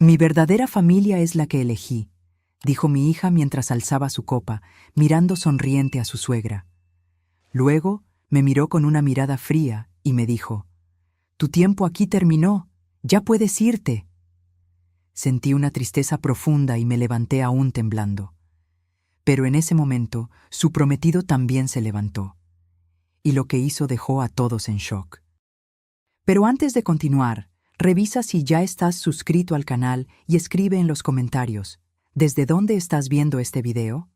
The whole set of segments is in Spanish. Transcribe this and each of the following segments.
Mi verdadera familia es la que elegí, dijo mi hija mientras alzaba su copa, mirando sonriente a su suegra. Luego me miró con una mirada fría y me dijo: «Tu tiempo aquí terminó, ya puedes irte». Sentí una tristeza profunda y me levanté aún temblando. Pero en ese momento, su prometido también se levantó, y lo que hizo dejó a todos en shock. Pero antes de continuar, revisa si ya estás suscrito al canal y escribe en los comentarios: ¿desde dónde estás viendo este video?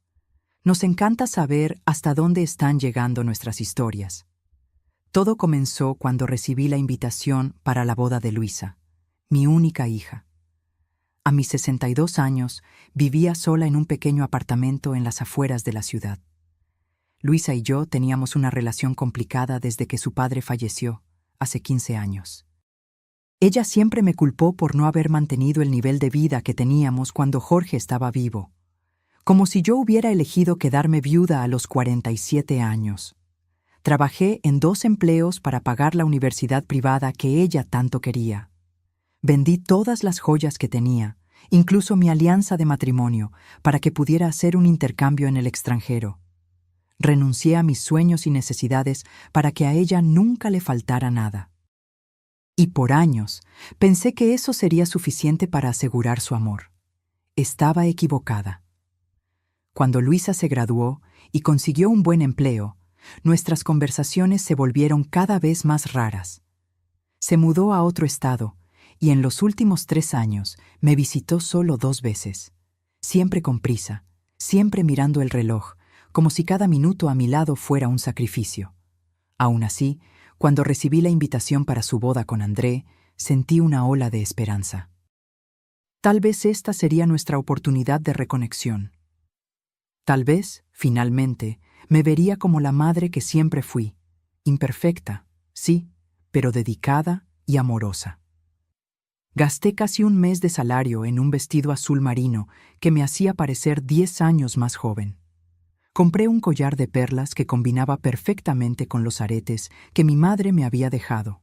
Nos encanta saber hasta dónde están llegando nuestras historias. Todo comenzó cuando recibí la invitación para la boda de Luisa, mi única hija. A mis 62 años, vivía sola en un pequeño apartamento en las afueras de la ciudad. Luisa y yo teníamos una relación complicada desde que su padre falleció, hace 15 años. Ella siempre me culpó por no haber mantenido el nivel de vida que teníamos cuando Jorge estaba vivo, como si yo hubiera elegido quedarme viuda a los 47 años. Trabajé en 2 empleos para pagar la universidad privada que ella tanto quería. Vendí todas las joyas que tenía, incluso mi alianza de matrimonio, para que pudiera hacer un intercambio en el extranjero. Renuncié a mis sueños y necesidades para que a ella nunca le faltara nada. Y por años pensé que eso sería suficiente para asegurar su amor. Estaba equivocada. Cuando Luisa se graduó y consiguió un buen empleo, nuestras conversaciones se volvieron cada vez más raras. Se mudó a otro estado y en los últimos 3 años me visitó solo 2 veces, siempre con prisa, siempre mirando el reloj, como si cada minuto a mi lado fuera un sacrificio. Aún así, cuando recibí la invitación para su boda con André, sentí una ola de esperanza. Tal vez esta sería nuestra oportunidad de reconexión. Tal vez, finalmente, me vería como la madre que siempre fui, imperfecta, sí, pero dedicada y amorosa. Gasté casi un mes de salario en un vestido azul marino que me hacía parecer 10 años más joven. Compré un collar de perlas que combinaba perfectamente con los aretes que mi madre me había dejado.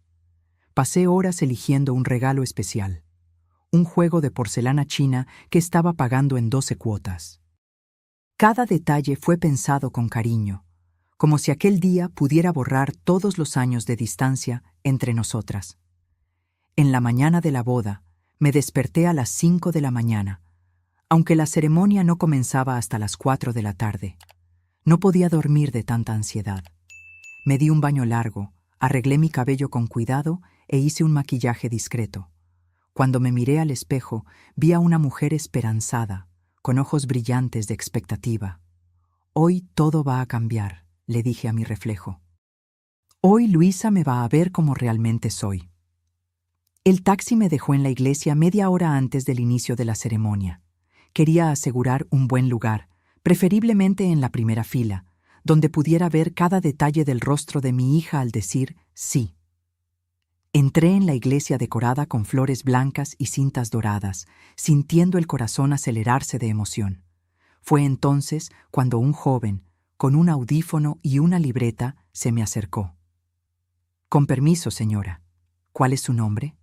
Pasé horas eligiendo un regalo especial, un juego de porcelana china que estaba pagando en 12 cuotas. Cada detalle fue pensado con cariño, como si aquel día pudiera borrar todos los años de distancia entre nosotras. En la mañana de la boda, me desperté a las 5 de la mañana, aunque la ceremonia no comenzaba hasta las 4 de la tarde. No podía dormir de tanta ansiedad. Me di un baño largo, arreglé mi cabello con cuidado e hice un maquillaje discreto. Cuando me miré al espejo, vi a una mujer esperanzada, con ojos brillantes de expectativa. «Hoy todo va a cambiar», le dije a mi reflejo. «Hoy Luisa me va a ver como realmente soy». El taxi me dejó en la iglesia media hora antes del inicio de la ceremonia. Quería asegurar un buen lugar, preferiblemente en la primera fila, donde pudiera ver cada detalle del rostro de mi hija al decir sí. Entré en la iglesia decorada con flores blancas y cintas doradas, sintiendo el corazón acelerarse de emoción. Fue entonces cuando un joven, con un audífono y una libreta, se me acercó. «Con permiso, señora. ¿Cuál es su nombre?»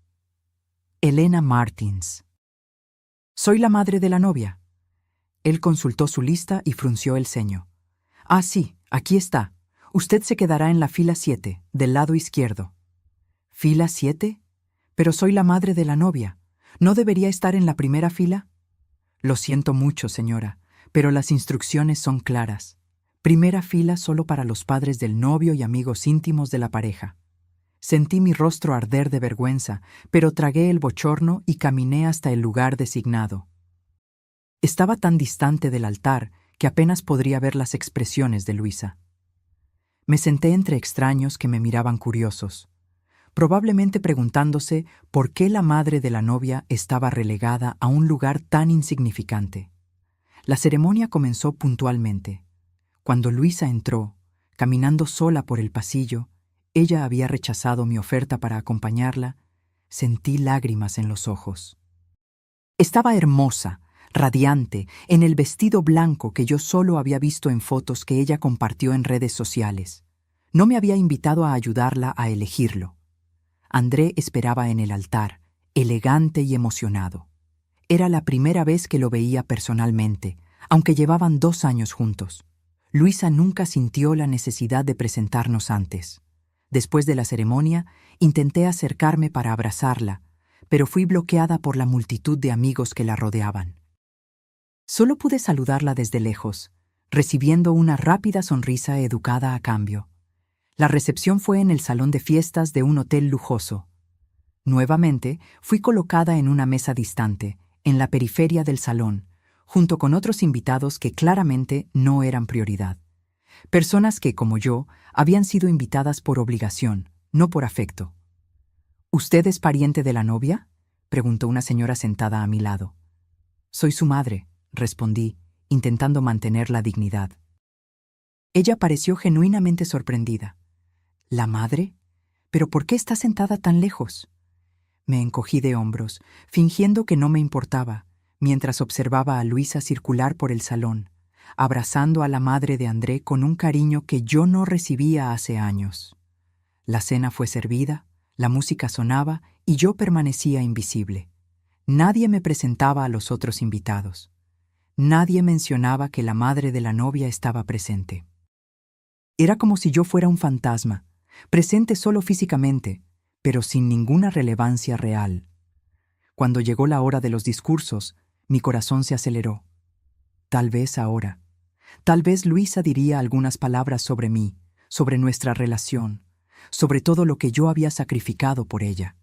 «Elena Martins». «Soy la madre de la novia». Él consultó su lista y frunció el ceño. «Ah, sí, aquí está. Usted se quedará en la fila 7, del lado izquierdo». «¿Fila 7? Pero soy la madre de la novia. ¿No debería estar en la primera fila?» «Lo siento mucho, señora, pero las instrucciones son claras. Primera fila solo para los padres del novio y amigos íntimos de la pareja». Sentí mi rostro arder de vergüenza, pero tragué el bochorno y caminé hasta el lugar designado. Estaba tan distante del altar que apenas podría ver las expresiones de Luisa. Me senté entre extraños que me miraban curiosos, probablemente preguntándose por qué la madre de la novia estaba relegada a un lugar tan insignificante. La ceremonia comenzó puntualmente. Cuando Luisa entró, caminando sola por el pasillo, ella había rechazado mi oferta para acompañarla. Sentí lágrimas en los ojos. Estaba hermosa, radiante, en el vestido blanco que yo solo había visto en fotos que ella compartió en redes sociales. No me había invitado a ayudarla a elegirlo. André esperaba en el altar, elegante y emocionado. Era la primera vez que lo veía personalmente, aunque llevaban 2 años juntos. Luisa nunca sintió la necesidad de presentarnos antes. Después de la ceremonia, intenté acercarme para abrazarla, pero fui bloqueada por la multitud de amigos que la rodeaban. Solo pude saludarla desde lejos, recibiendo una rápida sonrisa educada a cambio. La recepción fue en el salón de fiestas de un hotel lujoso. Nuevamente, fui colocada en una mesa distante, en la periferia del salón, junto con otros invitados que claramente no eran prioridad. Personas que, como yo, habían sido invitadas por obligación, no por afecto. ¿Usted es pariente de la novia?, preguntó una señora sentada a mi lado. Soy su madre, respondí, intentando mantener la dignidad. Ella pareció genuinamente sorprendida. ¿La madre? ¿Pero por qué está sentada tan lejos? Me encogí de hombros, fingiendo que no me importaba, mientras observaba a Luisa circular por el salón, abrazando a la madre de André con un cariño que yo no recibía hace años. La cena fue servida, la música sonaba y yo permanecía invisible. Nadie me presentaba a los otros invitados. Nadie mencionaba que la madre de la novia estaba presente. Era como si yo fuera un fantasma, presente solo físicamente, pero sin ninguna relevancia real. Cuando llegó la hora de los discursos, mi corazón se aceleró. Tal vez ahora. Tal vez Luisa diría algunas palabras sobre mí, sobre nuestra relación, sobre todo lo que yo había sacrificado por ella.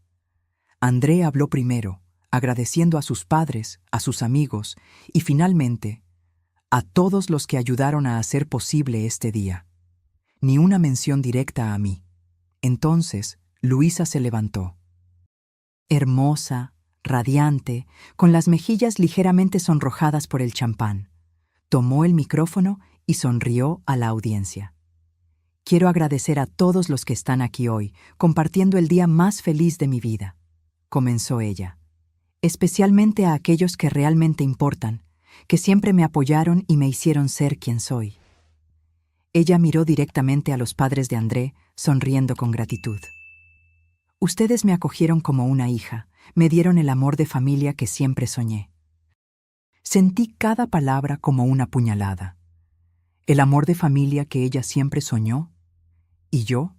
André habló primero, agradeciendo a sus padres, a sus amigos y finalmente a todos los que ayudaron a hacer posible este día. Ni una mención directa a mí. Entonces, Luisa se levantó. Hermosa, radiante, con las mejillas ligeramente sonrojadas por el champán. Tomó el micrófono y sonrió a la audiencia. Quiero agradecer a todos los que están aquí hoy, compartiendo el día más feliz de mi vida, comenzó ella. Especialmente a aquellos que realmente importan, que siempre me apoyaron y me hicieron ser quien soy. Ella miró directamente a los padres de André, sonriendo con gratitud. Ustedes me acogieron como una hija, me dieron el amor de familia que siempre soñé. Sentí cada palabra como una puñalada. El amor de familia que ella siempre soñó. ¿Y yo?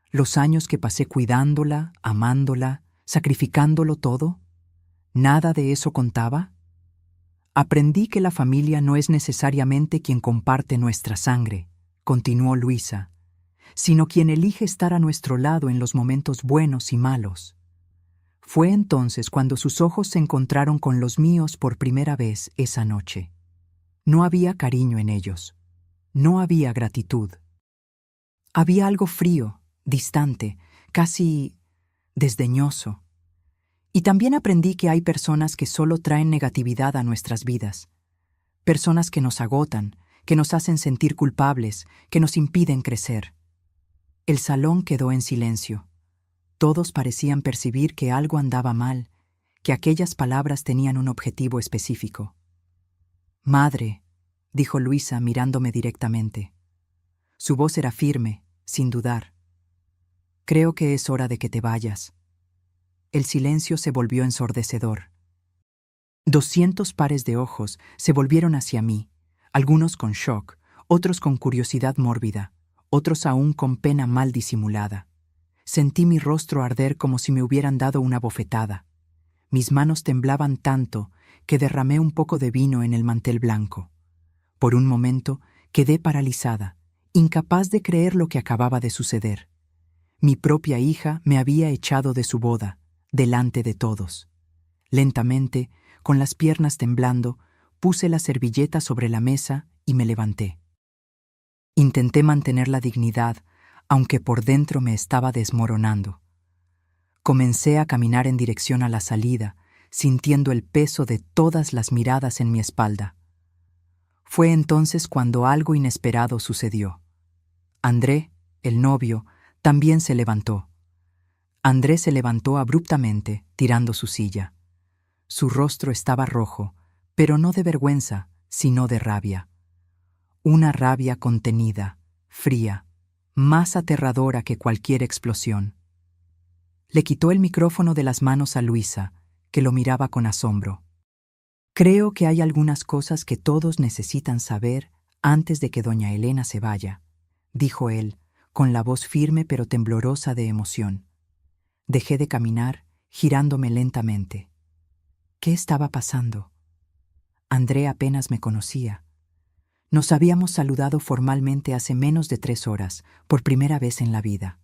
Los años que pasé cuidándola, amándola, sacrificándolo todo. ¿Nada de eso contaba? Aprendí que la familia no es necesariamente quien comparte nuestra sangre, continuó Luisa, sino quien elige estar a nuestro lado en los momentos buenos y malos. Fue entonces cuando sus ojos se encontraron con los míos por primera vez esa noche. No había cariño en ellos. No había gratitud. Había algo frío, distante, casi desdeñoso. Y también aprendí que hay personas que solo traen negatividad a nuestras vidas. Personas que nos agotan, que nos hacen sentir culpables, que nos impiden crecer. El salón quedó en silencio. Todos parecían percibir que algo andaba mal, que aquellas palabras tenían un objetivo específico. «Madre», dijo Luisa mirándome directamente. Su voz era firme, sin dudar. «Creo que es hora de que te vayas». El silencio se volvió ensordecedor. 200 pares de ojos se volvieron hacia mí, algunos con shock, otros con curiosidad mórbida, otros aún con pena mal disimulada. Sentí mi rostro arder como si me hubieran dado una bofetada. Mis manos temblaban tanto que derramé un poco de vino en el mantel blanco. Por un momento quedé paralizada, incapaz de creer lo que acababa de suceder. Mi propia hija me había echado de su boda, delante de todos. Lentamente, con las piernas temblando, puse la servilleta sobre la mesa y me levanté. Intenté mantener la dignidad, aunque por dentro me estaba desmoronando. Comencé a caminar en dirección a la salida, sintiendo el peso de todas las miradas en mi espalda. Fue entonces cuando algo inesperado sucedió. André, el novio, también se levantó. André se levantó abruptamente, tirando su silla. Su rostro estaba rojo, pero no de vergüenza, sino de rabia. Una rabia contenida, fría, más aterradora que cualquier explosión. Le quitó el micrófono de las manos a Luisa, que lo miraba con asombro. Creo que hay algunas cosas que todos necesitan saber antes de que doña Elena se vaya, dijo él, con la voz firme pero temblorosa de emoción. Dejé de caminar, girándome lentamente. ¿Qué estaba pasando? André apenas me conocía. Nos habíamos saludado formalmente hace menos de 3 horas, por primera vez en la vida.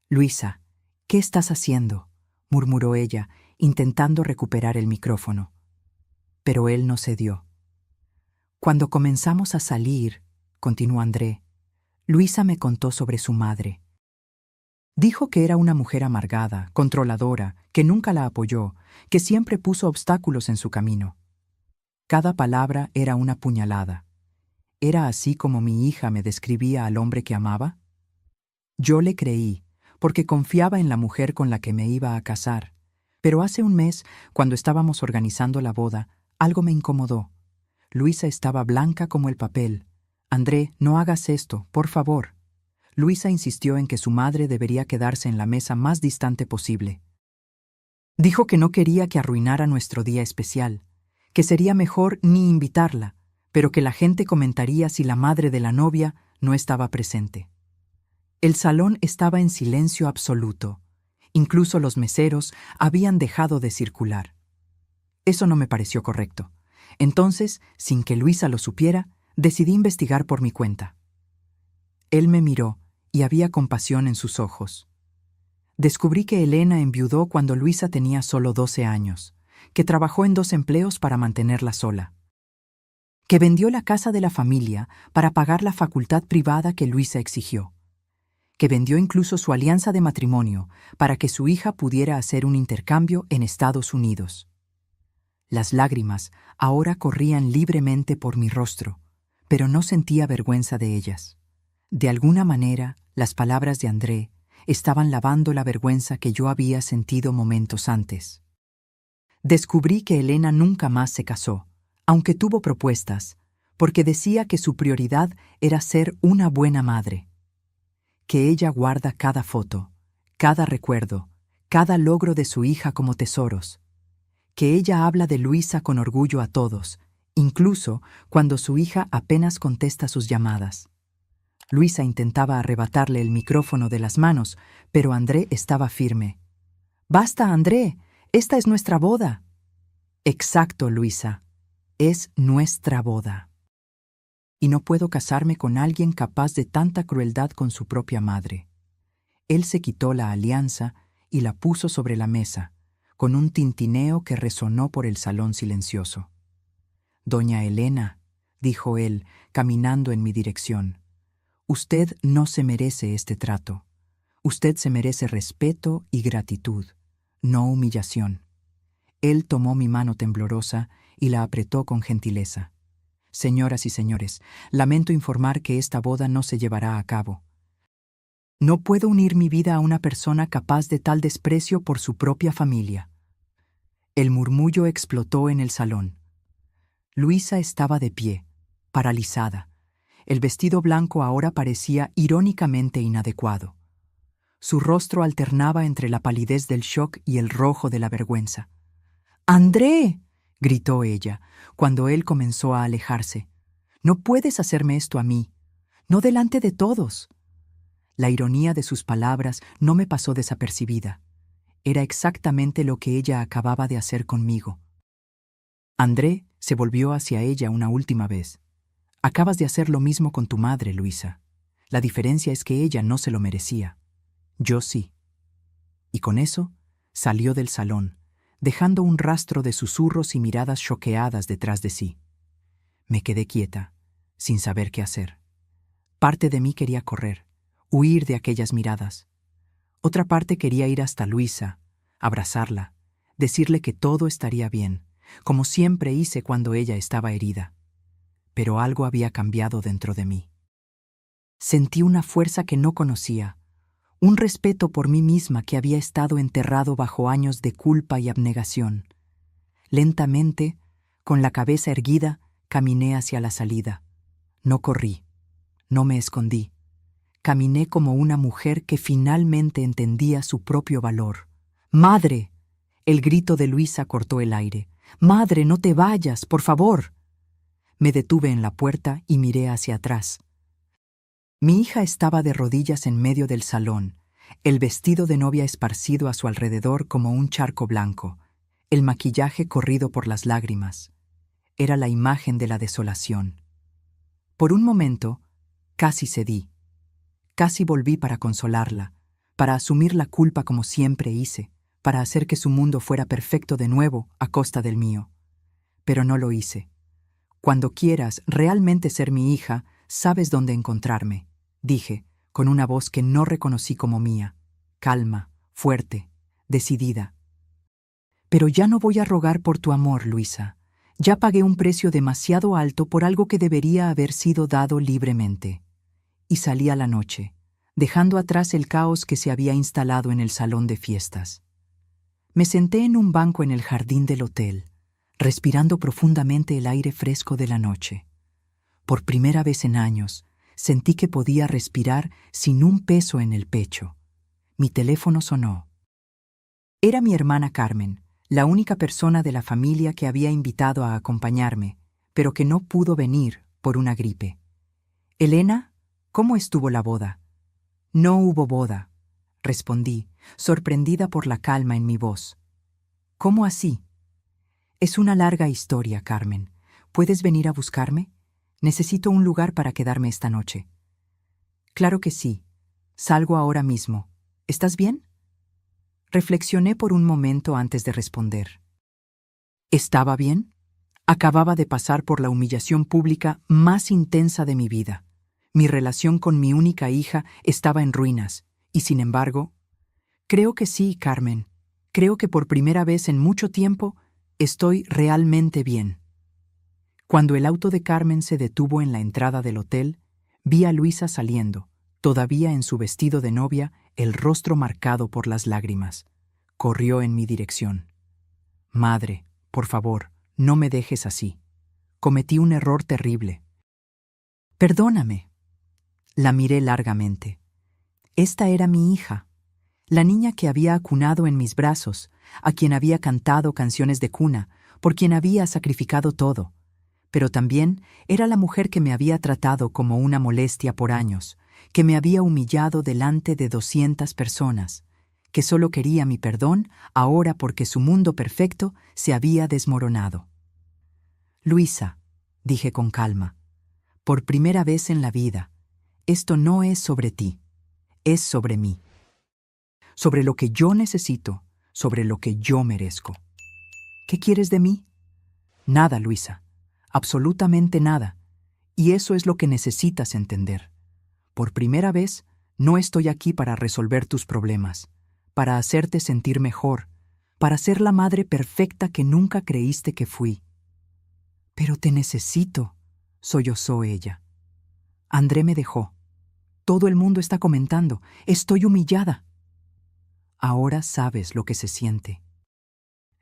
Luisa, ¿qué estás haciendo?, murmuró ella, intentando recuperar el micrófono. Pero él no cedió. Cuando comenzamos a salir, continuó André, Luisa me contó sobre su madre. Dijo que era una mujer amargada, controladora, que nunca la apoyó, que siempre puso obstáculos en su camino. Cada palabra era una puñalada. ¿Era así como mi hija me describía al hombre que amaba? Yo le creí, porque confiaba en la mujer con la que me iba a casar. Pero hace un mes, cuando estábamos organizando la boda, algo me incomodó. Luisa estaba blanca como el papel. André, no hagas esto, por favor. Luisa insistió en que su madre debería quedarse en la mesa más distante posible. Dijo que no quería que arruinara nuestro día especial, que sería mejor ni invitarla, pero que la gente comentaría si la madre de la novia no estaba presente. El salón estaba en silencio absoluto. Incluso los meseros habían dejado de circular. Eso no me pareció correcto. Entonces, sin que Luisa lo supiera, decidí investigar por mi cuenta. Él me miró y había compasión en sus ojos. Descubrí que Elena enviudó cuando Luisa tenía solo 12 años, que trabajó en 2 empleos para mantenerla sola, que vendió la casa de la familia para pagar la facultad privada que Luisa exigió, que vendió incluso su alianza de matrimonio para que su hija pudiera hacer un intercambio en Estados Unidos. Las lágrimas ahora corrían libremente por mi rostro, pero no sentía vergüenza de ellas. De alguna manera, las palabras de André estaban lavando la vergüenza que yo había sentido momentos antes. Descubrí que Elena nunca más se casó, aunque tuvo propuestas, porque decía que su prioridad era ser una buena madre. Que ella guarda cada foto, cada recuerdo, cada logro de su hija como tesoros. Que ella habla de Luisa con orgullo a todos, incluso cuando su hija apenas contesta sus llamadas. Luisa intentaba arrebatarle el micrófono de las manos, pero André estaba firme. «¡Basta, André! ¡Esta es nuestra boda!» «Exacto, Luisa. Es nuestra boda. Y no puedo casarme con alguien capaz de tanta crueldad con su propia madre». Él se quitó la alianza y la puso sobre la mesa, con un tintineo que resonó por el salón silencioso. «Doña Elena», dijo él, caminando en mi dirección, «usted no se merece este trato. Usted se merece respeto y gratitud, no humillación». Él tomó mi mano temblorosa y la apretó con gentileza. «Señoras y señores, lamento informar que esta boda no se llevará a cabo. No puedo unir mi vida a una persona capaz de tal desprecio por su propia familia». El murmullo explotó en el salón. Luisa estaba de pie, paralizada. El vestido blanco ahora parecía irónicamente inadecuado. Su rostro alternaba entre la palidez del shock y el rojo de la vergüenza. «¡André!», gritó ella, cuando él comenzó a alejarse. «No puedes hacerme esto a mí, no delante de todos». La ironía de sus palabras no me pasó desapercibida. Era exactamente lo que ella acababa de hacer conmigo. André se volvió hacia ella una última vez. «Acabas de hacer lo mismo con tu madre, Luisa. La diferencia es que ella no se lo merecía. Yo sí». Y con eso salió del salón, dejando un rastro de susurros y miradas choqueadas detrás de sí. Me quedé quieta, sin saber qué hacer. Parte de mí quería correr, huir de aquellas miradas. Otra parte quería ir hasta Luisa, abrazarla, decirle que todo estaría bien, como siempre hice cuando ella estaba herida. Pero algo había cambiado dentro de mí. Sentí una fuerza que no conocía, un respeto por mí misma que había estado enterrado bajo años de culpa y abnegación. Lentamente, con la cabeza erguida, caminé hacia la salida. No corrí, no me escondí. Caminé como una mujer que finalmente entendía su propio valor. «¡Madre!». El grito de Luisa cortó el aire. «Madre, no te vayas, por favor». Me detuve en la puerta y miré hacia atrás. Mi hija estaba de rodillas en medio del salón, el vestido de novia esparcido a su alrededor como un charco blanco, el maquillaje corrido por las lágrimas. Era la imagen de la desolación. Por un momento, casi cedí. Casi volví para consolarla, para asumir la culpa como siempre hice, para hacer que su mundo fuera perfecto de nuevo a costa del mío. Pero no lo hice. Cuando quieras realmente ser mi hija, sabes dónde encontrarme, dije, con una voz que no reconocí como mía, calma, fuerte, decidida. Pero ya no voy a rogar por tu amor, Luisa. Ya pagué un precio demasiado alto por algo que debería haber sido dado libremente. Y salí a la noche, dejando atrás el caos que se había instalado en el salón de fiestas. Me senté en un banco en el jardín del hotel, respirando profundamente el aire fresco de la noche. Por primera vez en años, sentí que podía respirar sin un peso en el pecho. Mi teléfono sonó. Era mi hermana Carmen, la única persona de la familia que había invitado a acompañarme, pero que no pudo venir por una gripe. «Elena, ¿cómo estuvo la boda?» «No hubo boda», respondí, sorprendida por la calma en mi voz. «¿Cómo así?» «Es una larga historia, Carmen. ¿Puedes venir a buscarme? Necesito un lugar para quedarme esta noche». «Claro que sí. Salgo ahora mismo. ¿Estás bien?» Reflexioné por un momento antes de responder. ¿Estaba bien? Acababa de pasar por la humillación pública más intensa de mi vida. Mi relación con mi única hija estaba en ruinas, y sin embargo, creo que sí, Carmen. Creo que por primera vez en mucho tiempo estoy realmente bien. Cuando el auto de Carmen se detuvo en la entrada del hotel, vi a Luisa saliendo, todavía en su vestido de novia, el rostro marcado por las lágrimas. Corrió en mi dirección. «Madre, por favor, no me dejes así. Cometí un error terrible». «Perdóname». La miré largamente. Esta era mi hija, la niña que había acunado en mis brazos, a quien había cantado canciones de cuna, por quien había sacrificado todo. Pero también era la mujer que me había tratado como una molestia por años, que me había humillado delante de 200 personas, que solo quería mi perdón ahora porque su mundo perfecto se había desmoronado. «Luisa», dije con calma, «por primera vez en la vida, esto no es sobre ti, es sobre mí. Sobre lo que yo necesito, sobre lo que yo merezco. ¿Qué quieres de mí?» «Nada, Luisa, absolutamente nada, y eso es lo que necesitas entender. Por primera vez, no estoy aquí para resolver tus problemas, para hacerte sentir mejor, para ser la madre perfecta que nunca creíste que fui». «Pero te necesito», sollozó ella. «André me dejó. Todo el mundo está comentando. Estoy humillada». «Ahora sabes lo que se siente».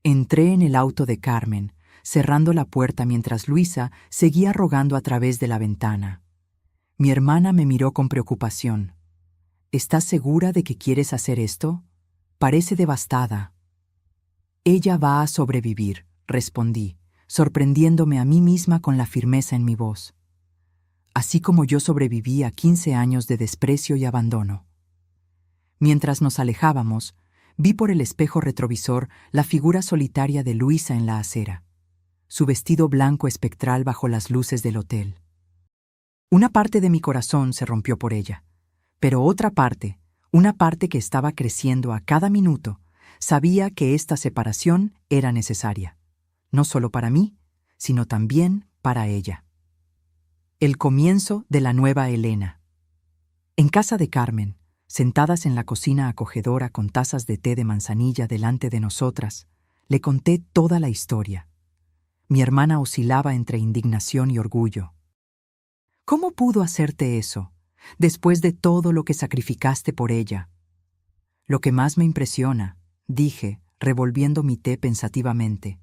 Entré en el auto de Carmen, cerrando la puerta mientras Luisa seguía rogando a través de la ventana. Mi hermana me miró con preocupación. «¿Estás segura de que quieres hacer esto? Parece devastada». «Ella va a sobrevivir», respondí, sorprendiéndome a mí misma con la firmeza en mi voz. Así como yo sobreviví a 15 años de desprecio y abandono. Mientras nos alejábamos, vi por el espejo retrovisor la figura solitaria de Luisa en la acera, su vestido blanco espectral bajo las luces del hotel. Una parte de mi corazón se rompió por ella, pero otra parte, una parte que estaba creciendo a cada minuto, sabía que esta separación era necesaria, no solo para mí, sino también para ella. El comienzo de la nueva Elena. En casa de Carmen, sentadas en la cocina acogedora con tazas de té de manzanilla delante de nosotras, le conté toda la historia. Mi hermana oscilaba entre indignación y orgullo. «¿Cómo pudo hacerte eso, después de todo lo que sacrificaste por ella?» «Lo que más me impresiona», dije, revolviendo mi té pensativamente,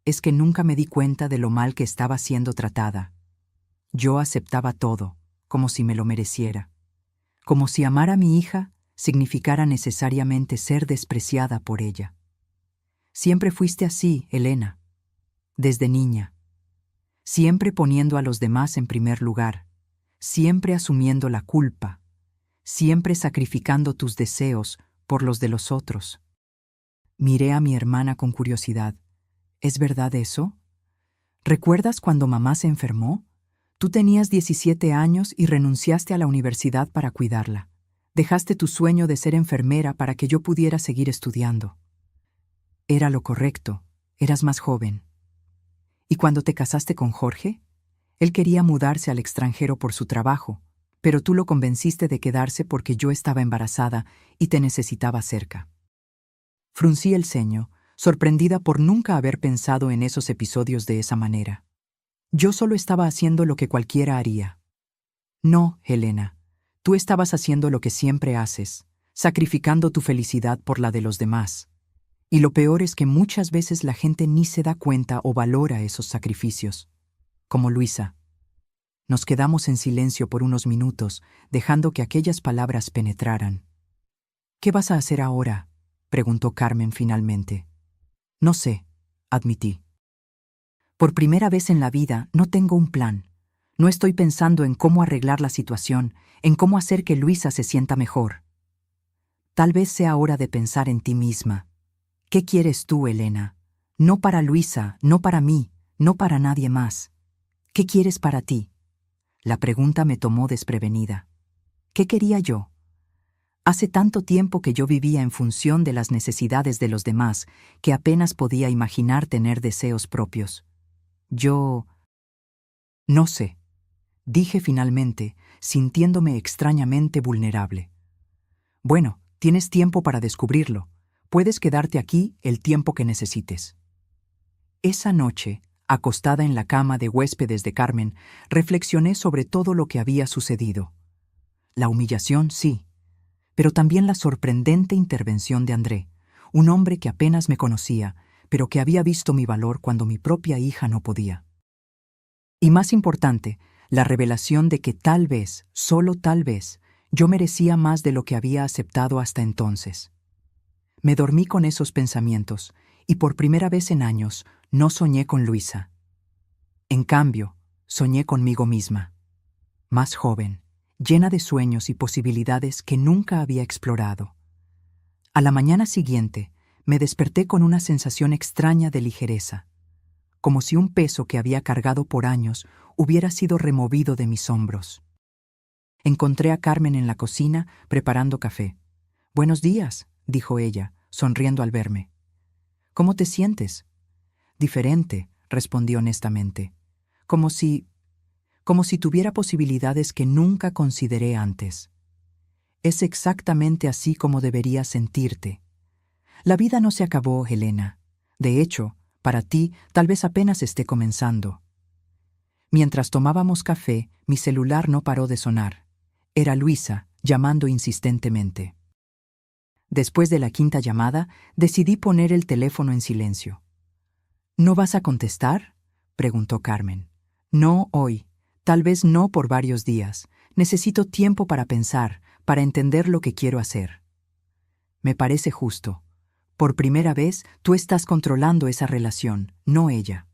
«es que nunca me di cuenta de lo mal que estaba siendo tratada. Yo aceptaba todo, como si me lo mereciera. Como si amar a mi hija significara necesariamente ser despreciada por ella. Siempre fuiste así, Elena. Desde niña. Siempre poniendo a los demás en primer lugar. Siempre asumiendo la culpa. Siempre sacrificando tus deseos por los de los otros. Miré a mi hermana con curiosidad. ¿Es verdad eso? ¿Recuerdas cuando mamá se enfermó? Tú tenías 17 años y renunciaste a la universidad para cuidarla. Dejaste tu sueño de ser enfermera para que yo pudiera seguir estudiando. Era lo correcto, eras más joven. ¿Y cuando te casaste con Jorge? Él quería mudarse al extranjero por su trabajo, pero tú lo convenciste de quedarse porque yo estaba embarazada y te necesitaba cerca. Fruncí el ceño, sorprendida por nunca haber pensado en esos episodios de esa manera. Yo solo estaba haciendo lo que cualquiera haría. No, Helena, tú estabas haciendo lo que siempre haces, sacrificando tu felicidad por la de los demás. Y lo peor es que muchas veces la gente ni se da cuenta o valora esos sacrificios. Como Luisa. Nos quedamos en silencio por unos minutos, dejando que aquellas palabras penetraran. ¿Qué vas a hacer ahora?, preguntó Carmen finalmente. No sé, admití. Por primera vez en la vida no tengo un plan. No estoy pensando en cómo arreglar la situación, en cómo hacer que Luisa se sienta mejor. Tal vez sea hora de pensar en ti misma. ¿Qué quieres tú, Elena? No para Luisa, no para mí, no para nadie más. ¿Qué quieres para ti? La pregunta me tomó desprevenida. ¿Qué quería yo? Hace tanto tiempo que yo vivía en función de las necesidades de los demás que apenas podía imaginar tener deseos propios. Yo... no sé, dije finalmente, sintiéndome extrañamente vulnerable. Bueno, tienes tiempo para descubrirlo. Puedes quedarte aquí el tiempo que necesites. Esa noche, acostada en la cama de huéspedes de Carmen, reflexioné sobre todo lo que había sucedido. La humillación, sí, pero también la sorprendente intervención de André, un hombre que apenas me conocía, pero que había visto mi valor cuando mi propia hija no podía. Y más importante, la revelación de que tal vez, solo tal vez, yo merecía más de lo que había aceptado hasta entonces. Me dormí con esos pensamientos, y por primera vez en años no soñé con Luisa. En cambio, soñé conmigo misma, más joven, llena de sueños y posibilidades que nunca había explorado. A la mañana siguiente, me desperté con una sensación extraña de ligereza, como si un peso que había cargado por años hubiera sido removido de mis hombros. Encontré a Carmen en la cocina preparando café. «Buenos días», dijo ella, sonriendo al verme. «¿Cómo te sientes?» «Diferente», respondí honestamente. Como si tuviera posibilidades que nunca consideré antes. Es exactamente así como deberías sentirte. La vida no se acabó, Helena. De hecho, para ti tal vez apenas esté comenzando. Mientras tomábamos café, mi celular no paró de sonar. Era Luisa, llamando insistentemente. Después de la quinta llamada, decidí poner el teléfono en silencio. ¿No vas a contestar?, preguntó Carmen. No hoy. Tal vez no por varios días. Necesito tiempo para pensar, para entender lo que quiero hacer. Me parece justo. Por primera vez, tú estás controlando esa relación, no ella.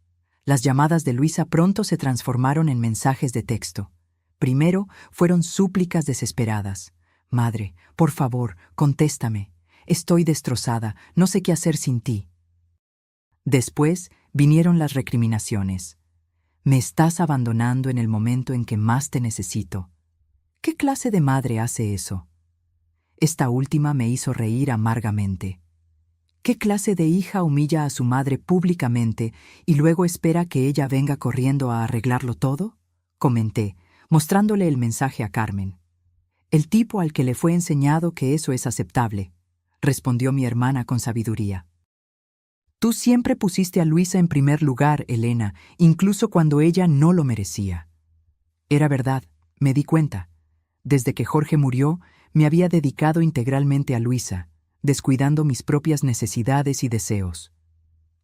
Las llamadas de Luisa pronto se transformaron en mensajes de texto. Primero fueron súplicas desesperadas. «Madre, por favor, contéstame. Estoy destrozada, no sé qué hacer sin ti». Después vinieron las recriminaciones. «Me estás abandonando en el momento en que más te necesito». ¿Qué clase de madre hace eso? Esta última me hizo reír amargamente. ¿Qué clase de hija humilla a su madre públicamente y luego espera que ella venga corriendo a arreglarlo todo?, comenté, mostrándole el mensaje a Carmen. «El tipo al que le fue enseñado que eso es aceptable», respondió mi hermana con sabiduría. «Tú siempre pusiste a Luisa en primer lugar, Elena, incluso cuando ella no lo merecía». Era verdad, me di cuenta. Desde que Jorge murió, me había dedicado integralmente a Luisa, descuidando mis propias necesidades y deseos.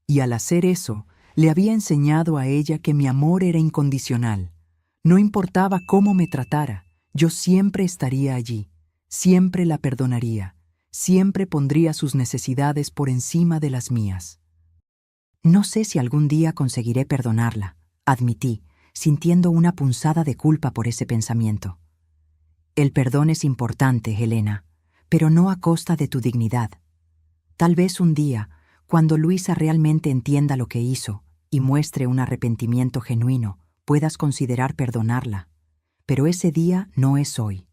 Y al hacer eso, le había enseñado a ella que mi amor era incondicional. No importaba cómo me tratara, yo siempre estaría allí, siempre la perdonaría, siempre pondría sus necesidades por encima de las mías. No sé si algún día conseguiré perdonarla, admití, sintiendo una punzada de culpa por ese pensamiento. El perdón es importante, Helena, pero no a costa de tu dignidad. Tal vez un día, cuando Luisa realmente entienda lo que hizo y muestre un arrepentimiento genuino, puedas considerar perdonarla. Pero ese día no es hoy.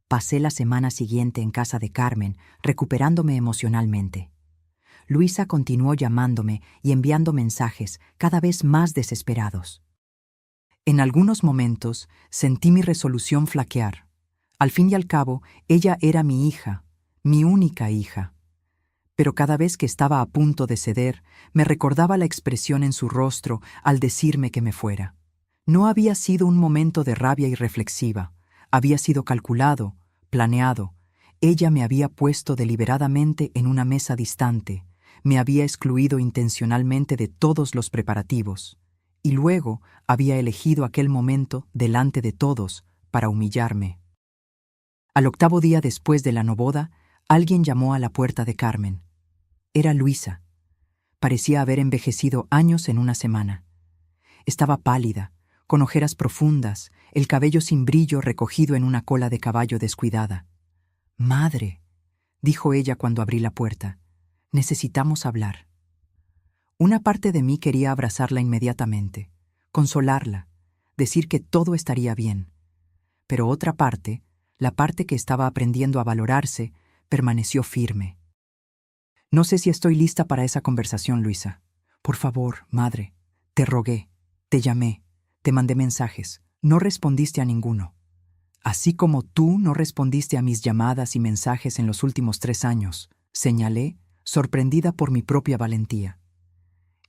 Pasé la semana siguiente en casa de Carmen, recuperándome emocionalmente. Luisa continuó llamándome y enviando mensajes cada vez más desesperados. En algunos momentos sentí mi resolución flaquear. Al fin y al cabo, ella era mi hija, mi única hija. Pero cada vez que estaba a punto de ceder, me recordaba la expresión en su rostro al decirme que me fuera. No había sido un momento de rabia irreflexiva, había sido calculado, planeado. Ella me había puesto deliberadamente en una mesa distante, me había excluido intencionalmente de todos los preparativos, y luego había elegido aquel momento delante de todos para humillarme. Al octavo día después de la noboda, alguien llamó a la puerta de Carmen. Era Luisa. Parecía haber envejecido años en una semana. Estaba pálida, con ojeras profundas, el cabello sin brillo recogido en una cola de caballo descuidada. «Madre», dijo ella cuando abrí la puerta, «necesitamos hablar». Una parte de mí quería abrazarla inmediatamente, consolarla, decir que todo estaría bien. Pero otra parte, la parte que estaba aprendiendo a valorarse, permaneció firme. «No sé si estoy lista para esa conversación, Luisa. Por favor, madre, te rogué, te llamé, te mandé mensajes, no respondiste a ninguno. Así como tú no respondiste a mis llamadas y mensajes en los últimos 3 años», señalé, sorprendida por mi propia valentía.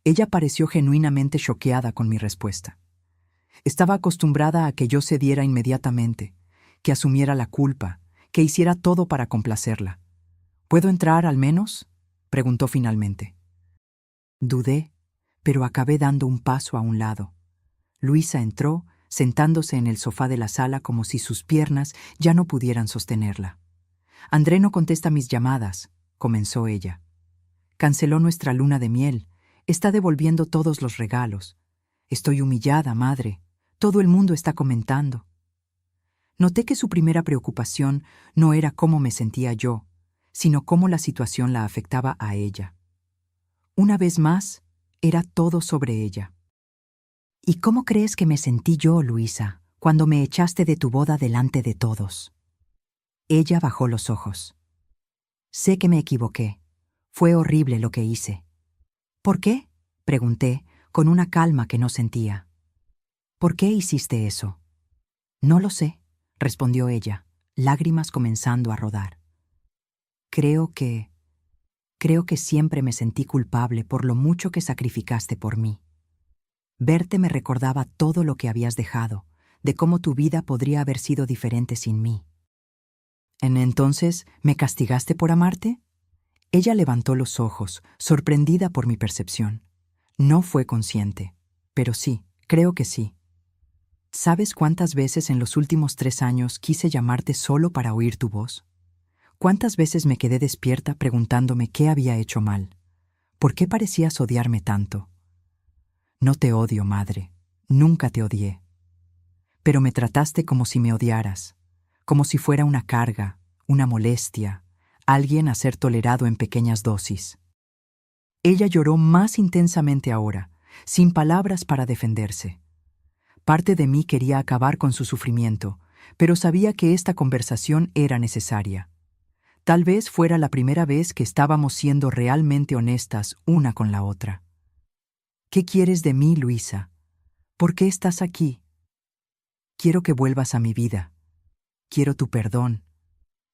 Ella pareció genuinamente choqueada con mi respuesta. Estaba acostumbrada a que yo cediera inmediatamente, que asumiera la culpa, que hiciera todo para complacerla. «¿Puedo entrar al menos?», preguntó finalmente. Dudé, pero acabé dando un paso a un lado. Luisa entró, sentándose en el sofá de la sala como si sus piernas ya no pudieran sostenerla. «André no contesta mis llamadas», comenzó ella. «Canceló nuestra luna de miel. Está devolviendo todos los regalos. Estoy humillada, madre. Todo el mundo está comentando». Noté que su primera preocupación no era cómo me sentía yo, sino cómo la situación la afectaba a ella. Una vez más, era todo sobre ella. «¿Y cómo crees que me sentí yo, Luisa, cuando me echaste de tu boda delante de todos?» Ella bajó los ojos. «Sé que me equivoqué. Fue horrible lo que hice». «¿Por qué?», pregunté, con una calma que no sentía. «¿Por qué hiciste eso?». «No lo sé», respondió ella, lágrimas comenzando a rodar. Creo que siempre me sentí culpable por lo mucho que sacrificaste por mí. Verte me recordaba todo lo que habías dejado, de cómo tu vida podría haber sido diferente sin mí». «¿Entonces me castigaste por amarte?». Ella levantó los ojos, sorprendida por mi percepción. No fue consciente, pero sí, creo que sí. ¿Sabes cuántas veces en los últimos 3 años quise llamarte solo para oír tu voz? ¿Cuántas veces me quedé despierta preguntándome qué había hecho mal? ¿Por qué parecías odiarme tanto? No te odio, madre. Nunca te odié. Pero me trataste como si me odiaras, como si fuera una carga, una molestia, alguien a ser tolerado en pequeñas dosis. Ella lloró más intensamente ahora, sin palabras para defenderse. Parte de mí quería acabar con su sufrimiento, pero sabía que esta conversación era necesaria. Tal vez fuera la primera vez que estábamos siendo realmente honestas una con la otra. «¿Qué quieres de mí, Luisa? ¿Por qué estás aquí? Quiero que vuelvas a mi vida. Quiero tu perdón.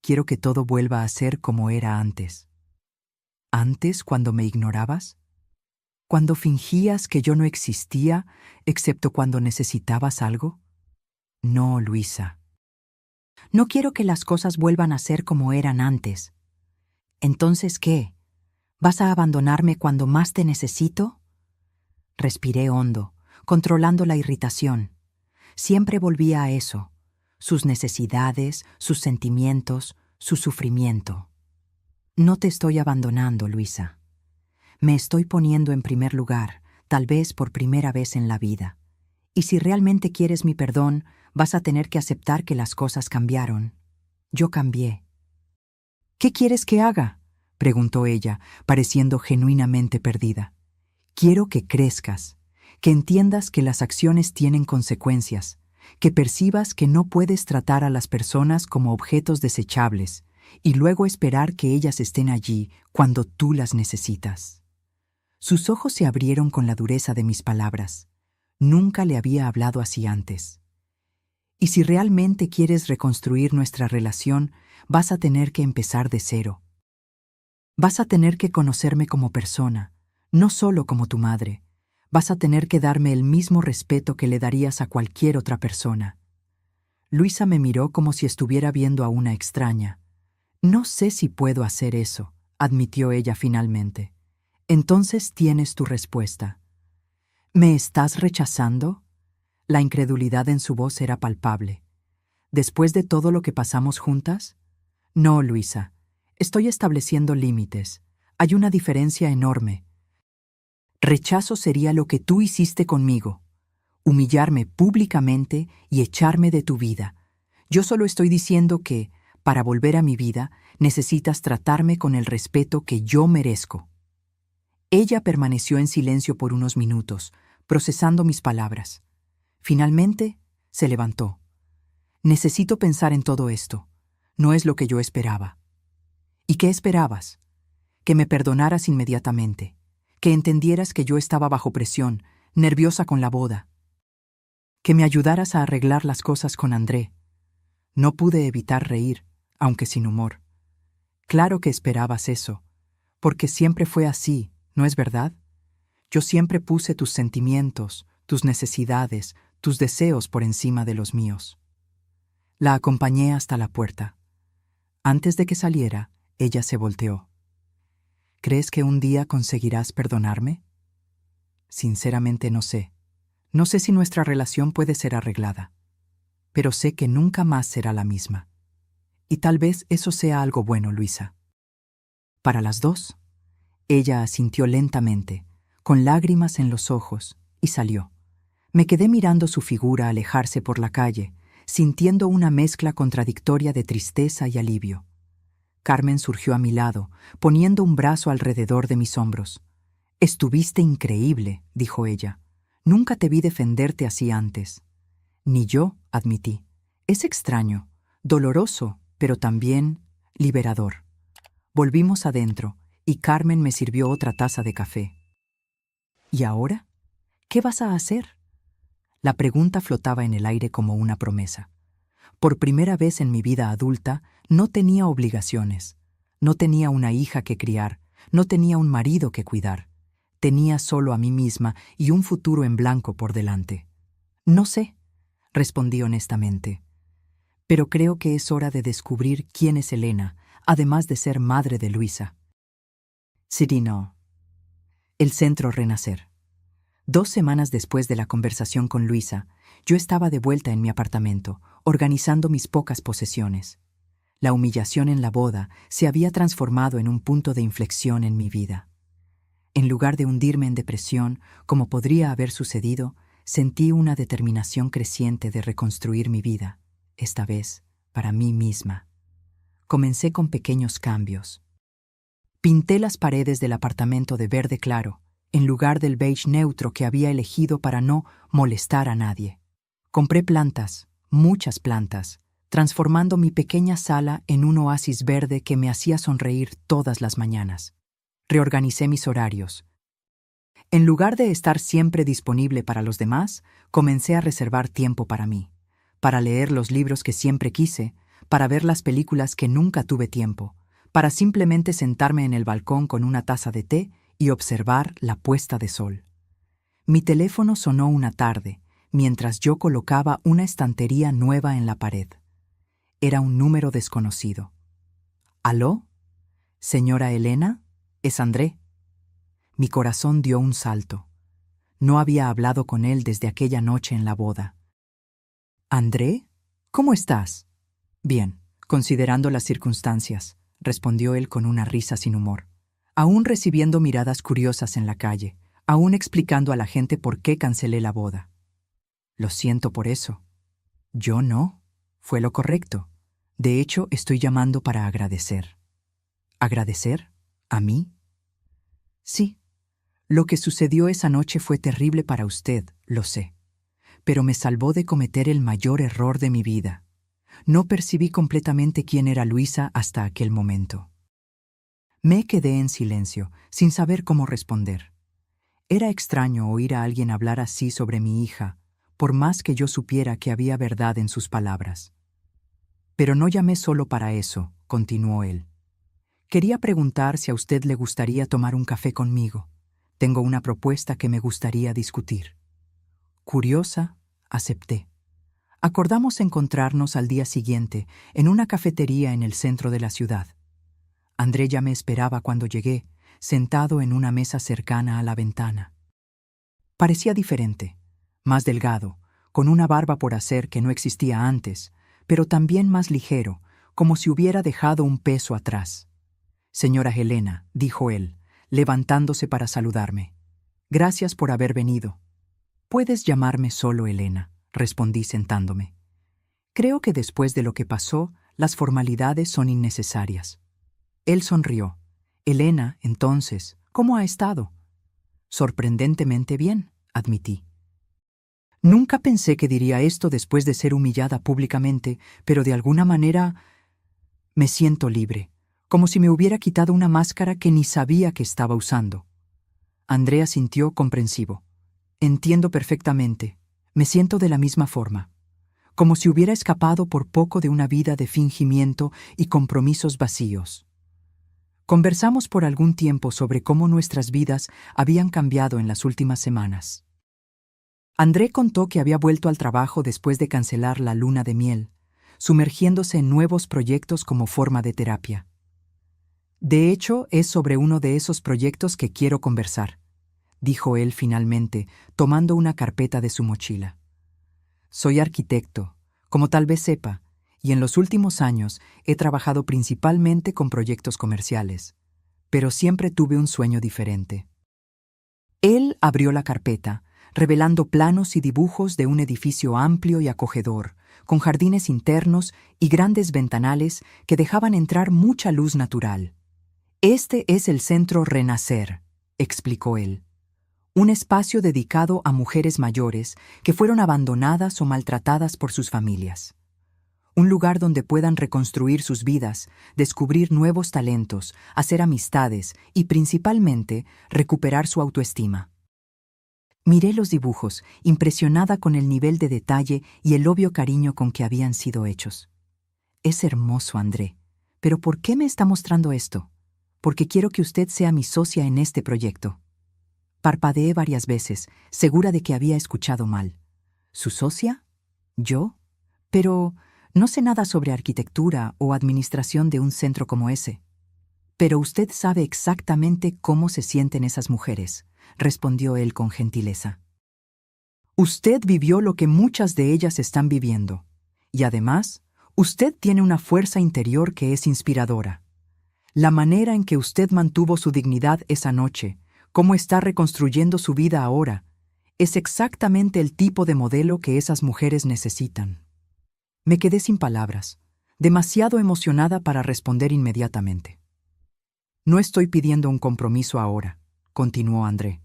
Quiero que todo vuelva a ser como era antes». «¿Antes, cuando me ignorabas? ¿Cuando fingías que yo no existía, excepto cuando necesitabas algo?» «No, Luisa. No quiero que las cosas vuelvan a ser como eran antes». «¿Entonces qué? ¿Vas a abandonarme cuando más te necesito?». Respiré hondo, controlando la irritación. Siempre volvía a eso, sus necesidades, sus sentimientos, su sufrimiento. «No te estoy abandonando, Luisa. Me estoy poniendo en primer lugar, tal vez por primera vez en la vida. Y si realmente quieres mi perdón, vas a tener que aceptar que las cosas cambiaron. Yo cambié. ¿Qué quieres que haga?, preguntó ella, pareciendo genuinamente perdida. Quiero que crezcas, que entiendas que las acciones tienen consecuencias, que percibas que no puedes tratar a las personas como objetos desechables y luego esperar que ellas estén allí cuando tú las necesitas. Sus ojos se abrieron con la dureza de mis palabras. Nunca le había hablado así antes. Y si realmente quieres reconstruir nuestra relación, vas a tener que empezar de cero. Vas a tener que conocerme como persona, no solo como tu madre. Vas a tener que darme el mismo respeto que le darías a cualquier otra persona. Luisa me miró como si estuviera viendo a una extraña. No sé si puedo hacer eso, admitió ella finalmente. Entonces tienes tu respuesta. ¿Me estás rechazando? La incredulidad en su voz era palpable. ¿Después de todo lo que pasamos juntas? No, Luisa. Estoy estableciendo límites. Hay una diferencia enorme. Rechazo sería lo que tú hiciste conmigo. Humillarme públicamente y echarme de tu vida. Yo solo estoy diciendo que, para volver a mi vida, necesitas tratarme con el respeto que yo merezco. Ella permaneció en silencio por unos minutos, procesando mis palabras. Finalmente, se levantó. Necesito pensar en todo esto. No es lo que yo esperaba. ¿Y qué esperabas? Que me perdonaras inmediatamente, que entendieras que yo estaba bajo presión, nerviosa con la boda, que me ayudaras a arreglar las cosas con André. No pude evitar reír, aunque sin humor. Claro que esperabas eso, porque siempre fue así, ¿no es verdad? Yo siempre puse tus sentimientos, tus necesidades, tus deseos por encima de los míos. La acompañé hasta la puerta. Antes de que saliera, ella se volteó. ¿Crees que un día conseguirás perdonarme? Sinceramente no sé. No sé si nuestra relación puede ser arreglada, pero sé que nunca más será la misma. Y tal vez eso sea algo bueno, Luisa. Para las dos, ella asintió lentamente, con lágrimas en los ojos, y salió. Me quedé mirando su figura alejarse por la calle, sintiendo una mezcla contradictoria de tristeza y alivio. Carmen surgió a mi lado, poniendo un brazo alrededor de mis hombros. «Estuviste increíble», dijo ella. «Nunca te vi defenderte así antes». «Ni yo», admití. «Es extraño, doloroso, pero también liberador». Volvimos adentro, y Carmen me sirvió otra taza de café. «¿Y ahora? ¿Qué vas a hacer?». La pregunta flotaba en el aire como una promesa. Por primera vez en mi vida adulta, no tenía obligaciones. No tenía una hija que criar, no tenía un marido que cuidar. Tenía solo a mí misma y un futuro en blanco por delante. «No sé», respondí honestamente. «Pero creo que es hora de descubrir quién es Elena, además de ser madre de Luisa». Cirino. El Centro Renacer. 2 semanas después de la conversación con Luisa, yo estaba de vuelta en mi apartamento, organizando mis pocas posesiones. La humillación en la boda se había transformado en un punto de inflexión en mi vida. En lugar de hundirme en depresión, como podría haber sucedido, sentí una determinación creciente de reconstruir mi vida, esta vez para mí misma. Comencé con pequeños cambios. Pinté las paredes del apartamento de verde claro, en lugar del beige neutro que había elegido para no molestar a nadie. Compré plantas, muchas plantas, transformando mi pequeña sala en un oasis verde que me hacía sonreír todas las mañanas. Reorganicé mis horarios. En lugar de estar siempre disponible para los demás, comencé a reservar tiempo para mí, para leer los libros que siempre quise, para ver las películas que nunca tuve tiempo, para simplemente sentarme en el balcón con una taza de té y observar la puesta de sol. Mi teléfono sonó una tarde, mientras yo colocaba una estantería nueva en la pared. Era un número desconocido. «¿Aló? Señora Elena, es André». Mi corazón dio un salto. No había hablado con él desde aquella noche en la boda. «¿André? ¿Cómo estás?» «Bien, considerando las circunstancias», respondió él con una risa sin humor. aún recibiendo miradas curiosas en la calle, aún explicando a la gente por qué cancelé la boda. Lo siento por eso. Yo no. Fue lo correcto. De hecho, estoy llamando para agradecer. ¿Agradecer? ¿A mí? Sí. Lo que sucedió esa noche fue terrible para usted, lo sé. Pero me salvó de cometer el mayor error de mi vida. No percibí completamente quién era Luisa hasta aquel momento. Me quedé en silencio, sin saber cómo responder. Era extraño oír a alguien hablar así sobre mi hija, por más que yo supiera que había verdad en sus palabras. Pero no llamé solo para eso, continuó él. Quería preguntar si a usted le gustaría tomar un café conmigo. Tengo una propuesta que me gustaría discutir. Curiosa, acepté. Acordamos encontrarnos al día siguiente en una cafetería en el centro de la ciudad. André ya me esperaba cuando llegué, sentado en una mesa cercana a la ventana. Parecía diferente, más delgado, con una barba por hacer que no existía antes, pero también más ligero, como si hubiera dejado un peso atrás. «Señora Helena», dijo él, levantándose para saludarme. «Gracias por haber venido». «Puedes llamarme solo Helena», respondí sentándome. «Creo que después de lo que pasó, las formalidades son innecesarias». Él sonrió. «Helena, entonces, ¿cómo ha estado?» «Sorprendentemente bien», admití. Nunca pensé que diría esto después de ser humillada públicamente, pero de alguna manera me siento libre, como si me hubiera quitado una máscara que ni sabía que estaba usando. Andrea sintió comprensivo. «Entiendo perfectamente. Me siento de la misma forma, como si hubiera escapado por poco de una vida de fingimiento y compromisos vacíos». Conversamos por algún tiempo sobre cómo nuestras vidas habían cambiado en las últimas semanas. André contó que había vuelto al trabajo después de cancelar la luna de miel, sumergiéndose en nuevos proyectos como forma de terapia. «De hecho, es sobre uno de esos proyectos que quiero conversar», dijo él finalmente, tomando una carpeta de su mochila. «Soy arquitecto, como tal vez sepa, y en los últimos años he trabajado principalmente con proyectos comerciales, pero siempre tuve un sueño diferente». Él abrió la carpeta, revelando planos y dibujos de un edificio amplio y acogedor, con jardines internos y grandes ventanales que dejaban entrar mucha luz natural. «Este es el Centro Renacer», explicó él. «Un espacio dedicado a mujeres mayores que fueron abandonadas o maltratadas por sus familias. Un lugar donde puedan reconstruir sus vidas, descubrir nuevos talentos, hacer amistades y, principalmente, recuperar su autoestima». Miré los dibujos, impresionada con el nivel de detalle y el obvio cariño con que habían sido hechos. «Es hermoso, André. Pero ¿por qué me está mostrando esto? Porque quiero que usted sea mi socia en este proyecto». Parpadeé varias veces, segura de que había escuchado mal. ¿Su socia? ¿Yo? Pero no sé nada sobre arquitectura o administración de un centro como ese. «Pero usted sabe exactamente cómo se sienten esas mujeres», respondió él con gentileza. «Usted vivió lo que muchas de ellas están viviendo. Y además, usted tiene una fuerza interior que es inspiradora. La manera en que usted mantuvo su dignidad esa noche, cómo está reconstruyendo su vida ahora, es exactamente el tipo de modelo que esas mujeres necesitan». Me quedé sin palabras, demasiado emocionada para responder inmediatamente. «No estoy pidiendo un compromiso ahora», continuó André.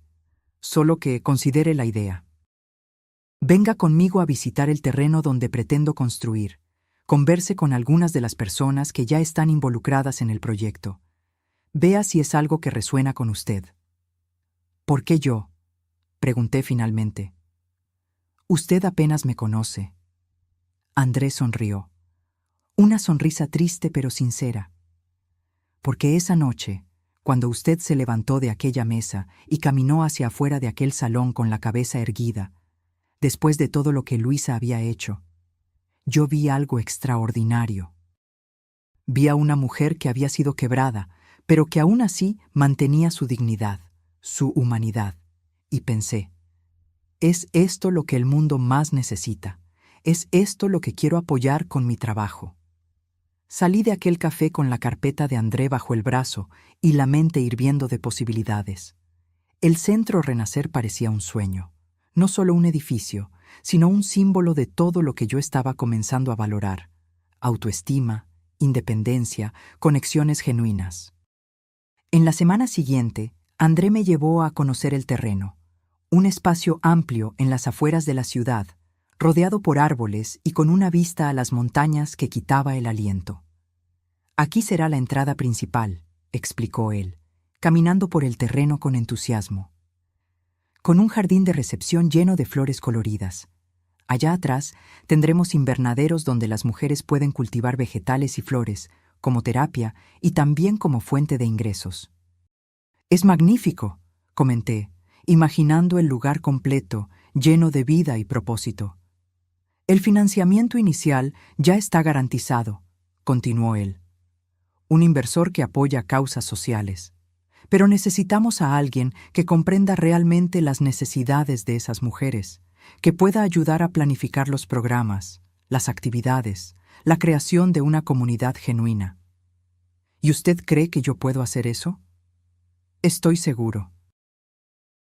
«Solo que considere la idea. Venga conmigo a visitar el terreno donde pretendo construir. Converse con algunas de las personas que ya están involucradas en el proyecto. Vea si es algo que resuena con usted». «¿Por qué yo?», pregunté finalmente. «Usted apenas me conoce». André sonrió. Una sonrisa triste pero sincera. «Porque esa noche, cuando usted se levantó de aquella mesa y caminó hacia afuera de aquel salón con la cabeza erguida, después de todo lo que Luisa había hecho, yo vi algo extraordinario. Vi a una mujer que había sido quebrada, pero que aún así mantenía su dignidad, su humanidad, y pensé, es esto lo que el mundo más necesita, es esto lo que quiero apoyar con mi trabajo». Salí de aquel café con la carpeta de André bajo el brazo y la mente hirviendo de posibilidades. El Centro Renacer parecía un sueño, no solo un edificio, sino un símbolo de todo lo que yo estaba comenzando a valorar: autoestima, independencia, conexiones genuinas. En la semana siguiente, André me llevó a conocer el terreno, un espacio amplio en las afueras de la ciudad, rodeado por árboles y con una vista a las montañas que quitaba el aliento. «Aquí será la entrada principal», explicó él, caminando por el terreno con entusiasmo. «Con un jardín de recepción lleno de flores coloridas. Allá atrás tendremos invernaderos donde las mujeres pueden cultivar vegetales y flores, como terapia y también como fuente de ingresos». «Es magnífico», comenté, imaginando el lugar completo, lleno de vida y propósito. «El financiamiento inicial ya está garantizado», continuó él. «Un inversor que apoya causas sociales. Pero necesitamos a alguien que comprenda realmente las necesidades de esas mujeres, que pueda ayudar a planificar los programas, las actividades, la creación de una comunidad genuina». «¿Y usted cree que yo puedo hacer eso?» «Estoy seguro.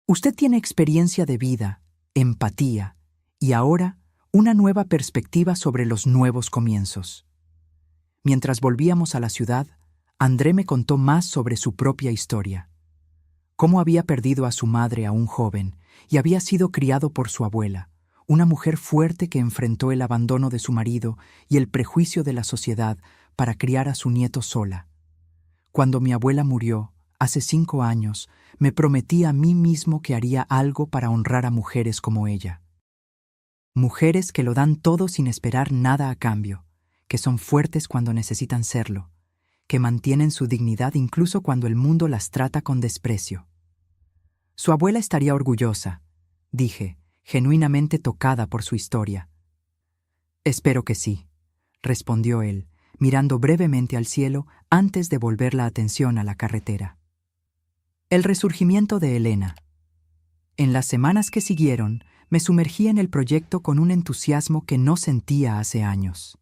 Usted tiene experiencia de vida, empatía y ahora una nueva perspectiva sobre los nuevos comienzos». Mientras volvíamos a la ciudad, André me contó más sobre su propia historia. Cómo había perdido a su madre aún joven y había sido criado por su abuela, una mujer fuerte que enfrentó el abandono de su marido y el prejuicio de la sociedad para criar a su nieto sola. Cuando mi abuela murió, hace 5 años, me prometí a mí mismo que haría algo para honrar a mujeres como ella. Mujeres que lo dan todo sin esperar nada a cambio, que son fuertes cuando necesitan serlo, que mantienen su dignidad incluso cuando el mundo las trata con desprecio. Su abuela estaría orgullosa, dije, genuinamente tocada por su historia. «Espero que sí», respondió él, mirando brevemente al cielo antes de volver la atención a la carretera. El resurgimiento de Elena. En las semanas que siguieron, me sumergí en el proyecto con un entusiasmo que no sentía hace años.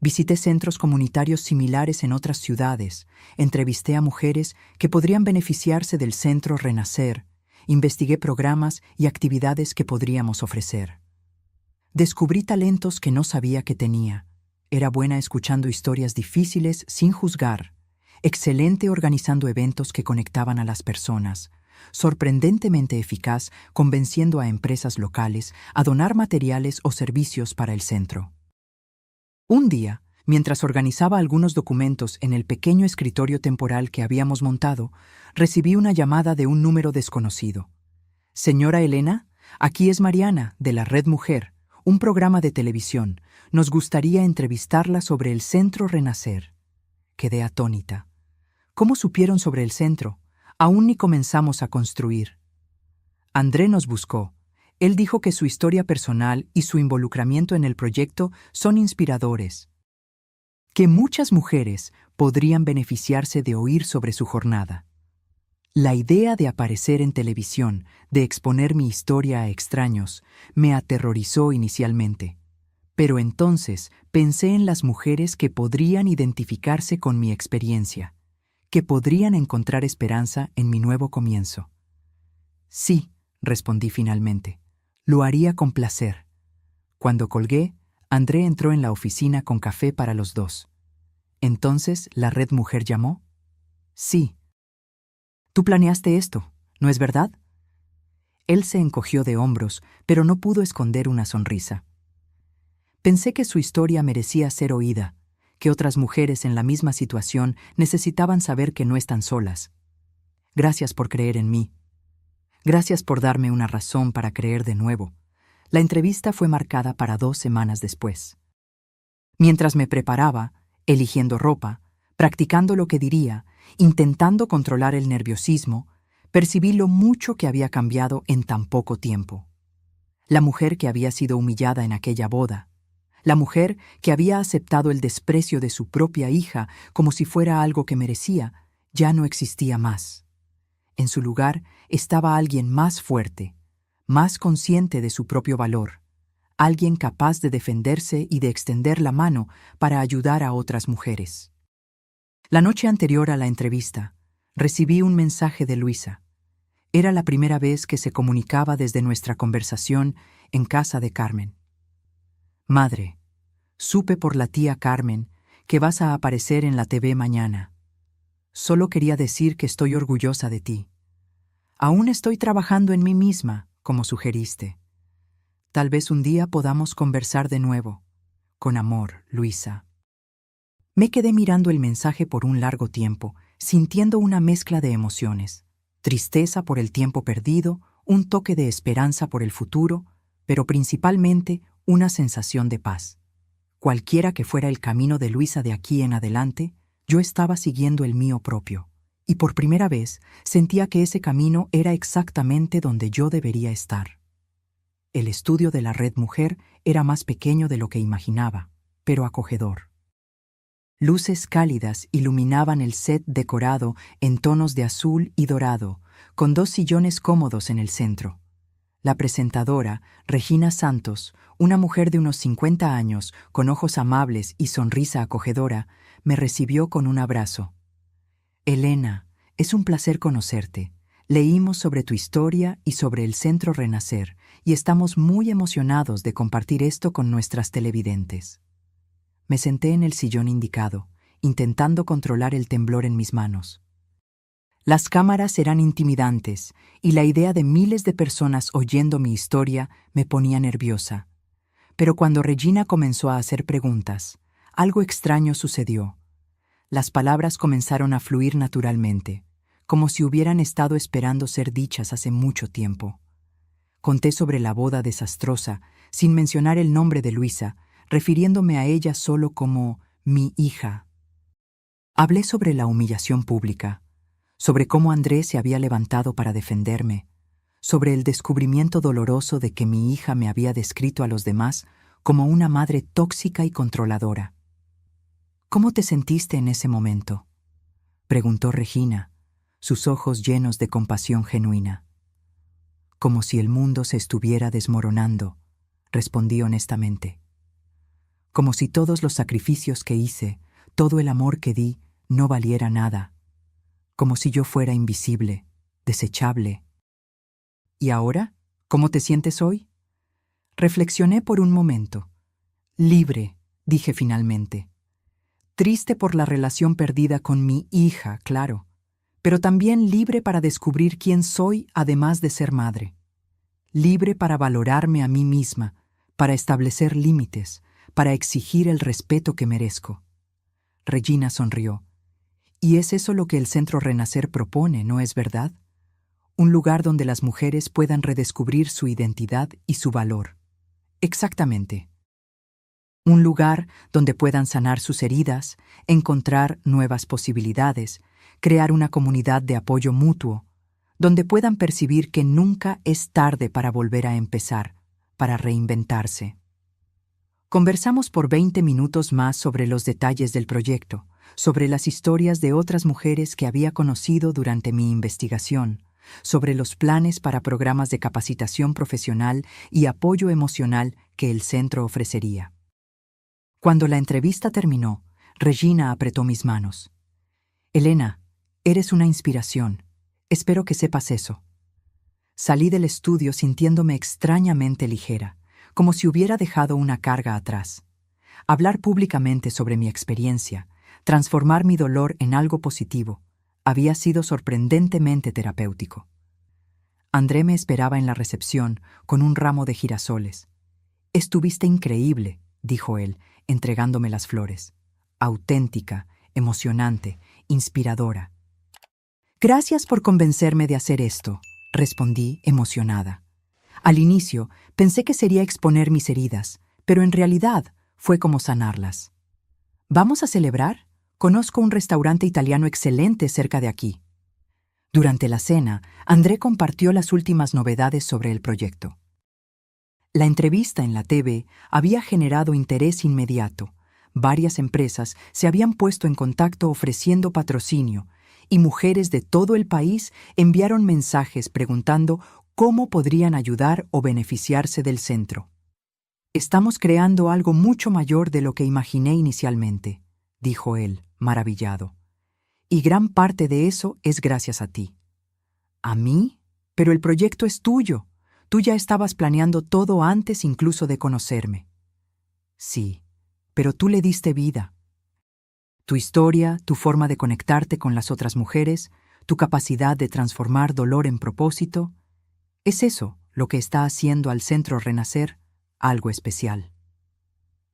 Visité centros comunitarios similares en otras ciudades, entrevisté a mujeres que podrían beneficiarse del Centro Renacer, investigué programas y actividades que podríamos ofrecer. Descubrí talentos que no sabía que tenía. Era buena escuchando historias difíciles sin juzgar, excelente organizando eventos que conectaban a las personas, sorprendentemente eficaz convenciendo a empresas locales a donar materiales o servicios para el centro. Un día, mientras organizaba algunos documentos en el pequeño escritorio temporal que habíamos montado, recibí una llamada de un número desconocido. «Señora Elena, aquí es Mariana, de la Red Mujer, un programa de televisión. Nos gustaría entrevistarla sobre el Centro Renacer». Quedé atónita. «¿Cómo supieron sobre el centro? Aún ni comenzamos a construir». André nos buscó. Él dijo que su historia personal y su involucramiento en el proyecto son inspiradores, que muchas mujeres podrían beneficiarse de oír sobre su jornada. La idea de aparecer en televisión, de exponer mi historia a extraños, me aterrorizó inicialmente. Pero entonces pensé en las mujeres que podrían identificarse con mi experiencia, que podrían encontrar esperanza en mi nuevo comienzo. «Sí», respondí finalmente. «Lo haría con placer». Cuando colgué, André entró en la oficina con café para los dos. «¿Entonces la Red Mujer llamó?» «Sí». «Tú planeaste esto, ¿no es verdad?» Él se encogió de hombros, pero no pudo esconder una sonrisa. Pensé que su historia merecía ser oída, que otras mujeres en la misma situación necesitaban saber que no están solas. Gracias por creer en mí. Gracias por darme una razón para creer de nuevo. La entrevista fue marcada para 2 semanas después. Mientras me preparaba, eligiendo ropa, practicando lo que diría, intentando controlar el nerviosismo, percibí lo mucho que había cambiado en tan poco tiempo. La mujer que había sido humillada en aquella boda, la mujer que había aceptado el desprecio de su propia hija como si fuera algo que merecía, ya no existía más. En su lugar estaba alguien más fuerte, más consciente de su propio valor, alguien capaz de defenderse y de extender la mano para ayudar a otras mujeres. La noche anterior a la entrevista, recibí un mensaje de Luisa. Era la primera vez que se comunicaba desde nuestra conversación en casa de Carmen. Madre, supe por la tía Carmen que vas a aparecer en la TV mañana. Solo quería decir que estoy orgullosa de ti. Aún estoy trabajando en mí misma, como sugeriste. Tal vez un día podamos conversar de nuevo. Con amor, Luisa. Me quedé mirando el mensaje por un largo tiempo, sintiendo una mezcla de emociones. Tristeza por el tiempo perdido, un toque de esperanza por el futuro, pero principalmente una sensación de paz. Cualquiera que fuera el camino de Luisa de aquí en adelante, yo estaba siguiendo el mío propio, y por primera vez sentía que ese camino era exactamente donde yo debería estar. El estudio de la Red Mujer era más pequeño de lo que imaginaba, pero acogedor. Luces cálidas iluminaban el set decorado en tonos de azul y dorado, con 2 sillones cómodos en el centro. La presentadora, Regina Santos, una mujer de unos 50 años, con ojos amables y sonrisa acogedora, me recibió con un abrazo. Elena, es un placer conocerte. Leímos sobre tu historia y sobre el Centro Renacer, y estamos muy emocionados de compartir esto con nuestras televidentes. Me senté en el sillón indicado, intentando controlar el temblor en mis manos. Las cámaras eran intimidantes, y la idea de miles de personas oyendo mi historia me ponía nerviosa. Pero cuando Regina comenzó a hacer preguntas, algo extraño sucedió. Las palabras comenzaron a fluir naturalmente, como si hubieran estado esperando ser dichas hace mucho tiempo. Conté sobre la boda desastrosa, sin mencionar el nombre de Luisa, refiriéndome a ella solo como mi hija. Hablé sobre la humillación pública, sobre cómo Andrés se había levantado para defenderme, sobre el descubrimiento doloroso de que mi hija me había descrito a los demás como una madre tóxica y controladora. ¿Cómo te sentiste en ese momento?, preguntó Regina, sus ojos llenos de compasión genuina. Como si el mundo se estuviera desmoronando, respondí honestamente. Como si todos los sacrificios que hice, todo el amor que di, no valiera nada. Como si yo fuera invisible, desechable. ¿Y ahora? ¿Cómo te sientes hoy? Reflexioné por un momento. Libre, dije finalmente. Triste por la relación perdida con mi hija, claro, pero también libre para descubrir quién soy además de ser madre. Libre para valorarme a mí misma, para establecer límites, para exigir el respeto que merezco. Regina sonrió. Y es eso lo que el Centro Renacer propone, ¿no es verdad? Un lugar donde las mujeres puedan redescubrir su identidad y su valor. Exactamente. Un lugar donde puedan sanar sus heridas, encontrar nuevas posibilidades, crear una comunidad de apoyo mutuo, donde puedan percibir que nunca es tarde para volver a empezar, para reinventarse. Conversamos por 20 minutos más sobre los detalles del proyecto, sobre las historias de otras mujeres que había conocido durante mi investigación, sobre los planes para programas de capacitación profesional y apoyo emocional que el centro ofrecería. Cuando la entrevista terminó, Regina apretó mis manos. Elena, eres una inspiración. Espero que sepas eso. Salí del estudio sintiéndome extrañamente ligera, como si hubiera dejado una carga atrás. Hablar públicamente sobre mi experiencia, transformar mi dolor en algo positivo, había sido sorprendentemente terapéutico. André me esperaba en la recepción con un ramo de girasoles. Estuviste increíble, dijo él, entregándome las flores. Auténtica, emocionante, inspiradora. Gracias por convencerme de hacer esto, respondí emocionada. Al inicio pensé que sería exponer mis heridas, pero en realidad fue como sanarlas. ¿Vamos a celebrar? Conozco un restaurante italiano excelente cerca de aquí. Durante la cena, André compartió las últimas novedades sobre el proyecto. La entrevista en la TV había generado interés inmediato. Varias empresas se habían puesto en contacto ofreciendo patrocinio, y mujeres de todo el país enviaron mensajes preguntando cómo podrían ayudar o beneficiarse del centro. Estamos creando algo mucho mayor de lo que imaginé inicialmente, dijo él, maravillado. Y gran parte de eso es gracias a ti. ¿A mí? Pero el proyecto es tuyo. Tú ya estabas planeando todo antes incluso de conocerme. Sí, pero tú le diste vida. Tu historia, tu forma de conectarte con las otras mujeres, tu capacidad de transformar dolor en propósito, es eso lo que está haciendo al Centro Renacer algo especial.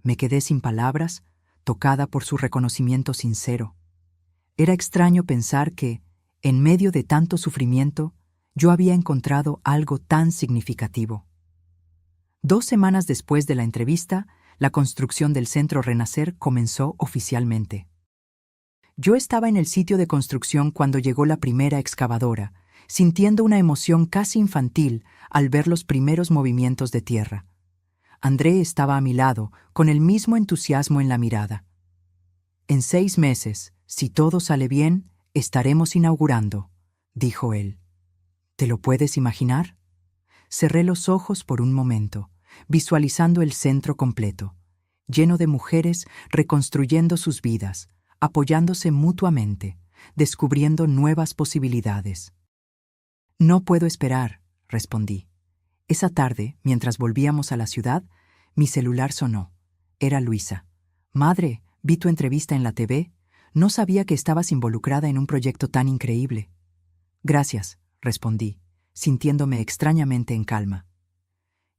Me quedé sin palabras, tocada por su reconocimiento sincero. Era extraño pensar que, en medio de tanto sufrimiento, yo había encontrado algo tan significativo. 2 semanas después de la entrevista, la construcción del Centro Renacer comenzó oficialmente. Yo estaba en el sitio de construcción cuando llegó la primera excavadora, sintiendo una emoción casi infantil al ver los primeros movimientos de tierra. André estaba a mi lado, con el mismo entusiasmo en la mirada. En 6 meses, si todo sale bien, estaremos inaugurando, dijo él. ¿Te lo puedes imaginar? Cerré los ojos por un momento, visualizando el centro completo, lleno de mujeres reconstruyendo sus vidas, apoyándose mutuamente, descubriendo nuevas posibilidades. No puedo esperar, respondí. Esa tarde, mientras volvíamos a la ciudad, mi celular sonó. Era Luisa. Madre, vi tu entrevista en la TV. No sabía que estabas involucrada en un proyecto tan increíble. Gracias, respondí, sintiéndome extrañamente en calma.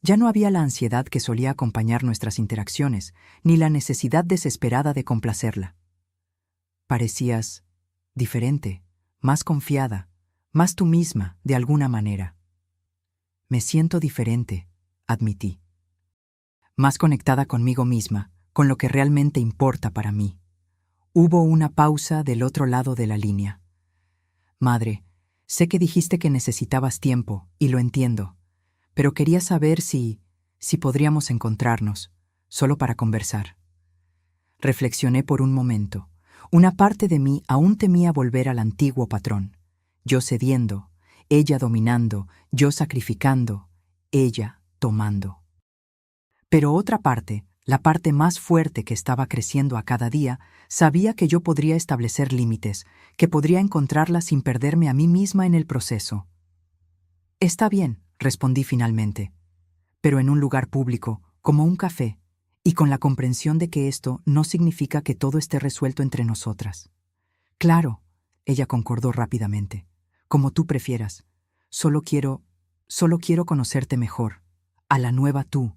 Ya no había la ansiedad que solía acompañar nuestras interacciones, ni la necesidad desesperada de complacerla. Parecías diferente, más confiada, más tú misma, de alguna manera. Me siento diferente, admití. Más conectada conmigo misma, con lo que realmente importa para mí. Hubo una pausa del otro lado de la línea. Madre, sé que dijiste que necesitabas tiempo, y lo entiendo, pero quería saber si podríamos encontrarnos, solo para conversar. Reflexioné por un momento. Una parte de mí aún temía volver al antiguo patrón. Yo cediendo, ella dominando, yo sacrificando, ella tomando. Pero otra parte, la parte más fuerte que estaba creciendo a cada día, sabía que yo podría establecer límites, que podría encontrarla sin perderme a mí misma en el proceso. Está bien, respondí finalmente, pero en un lugar público, como un café, y con la comprensión de que esto no significa que todo esté resuelto entre nosotras. Claro, ella concordó rápidamente. Como tú prefieras. Solo quiero conocerte mejor, a la nueva tú.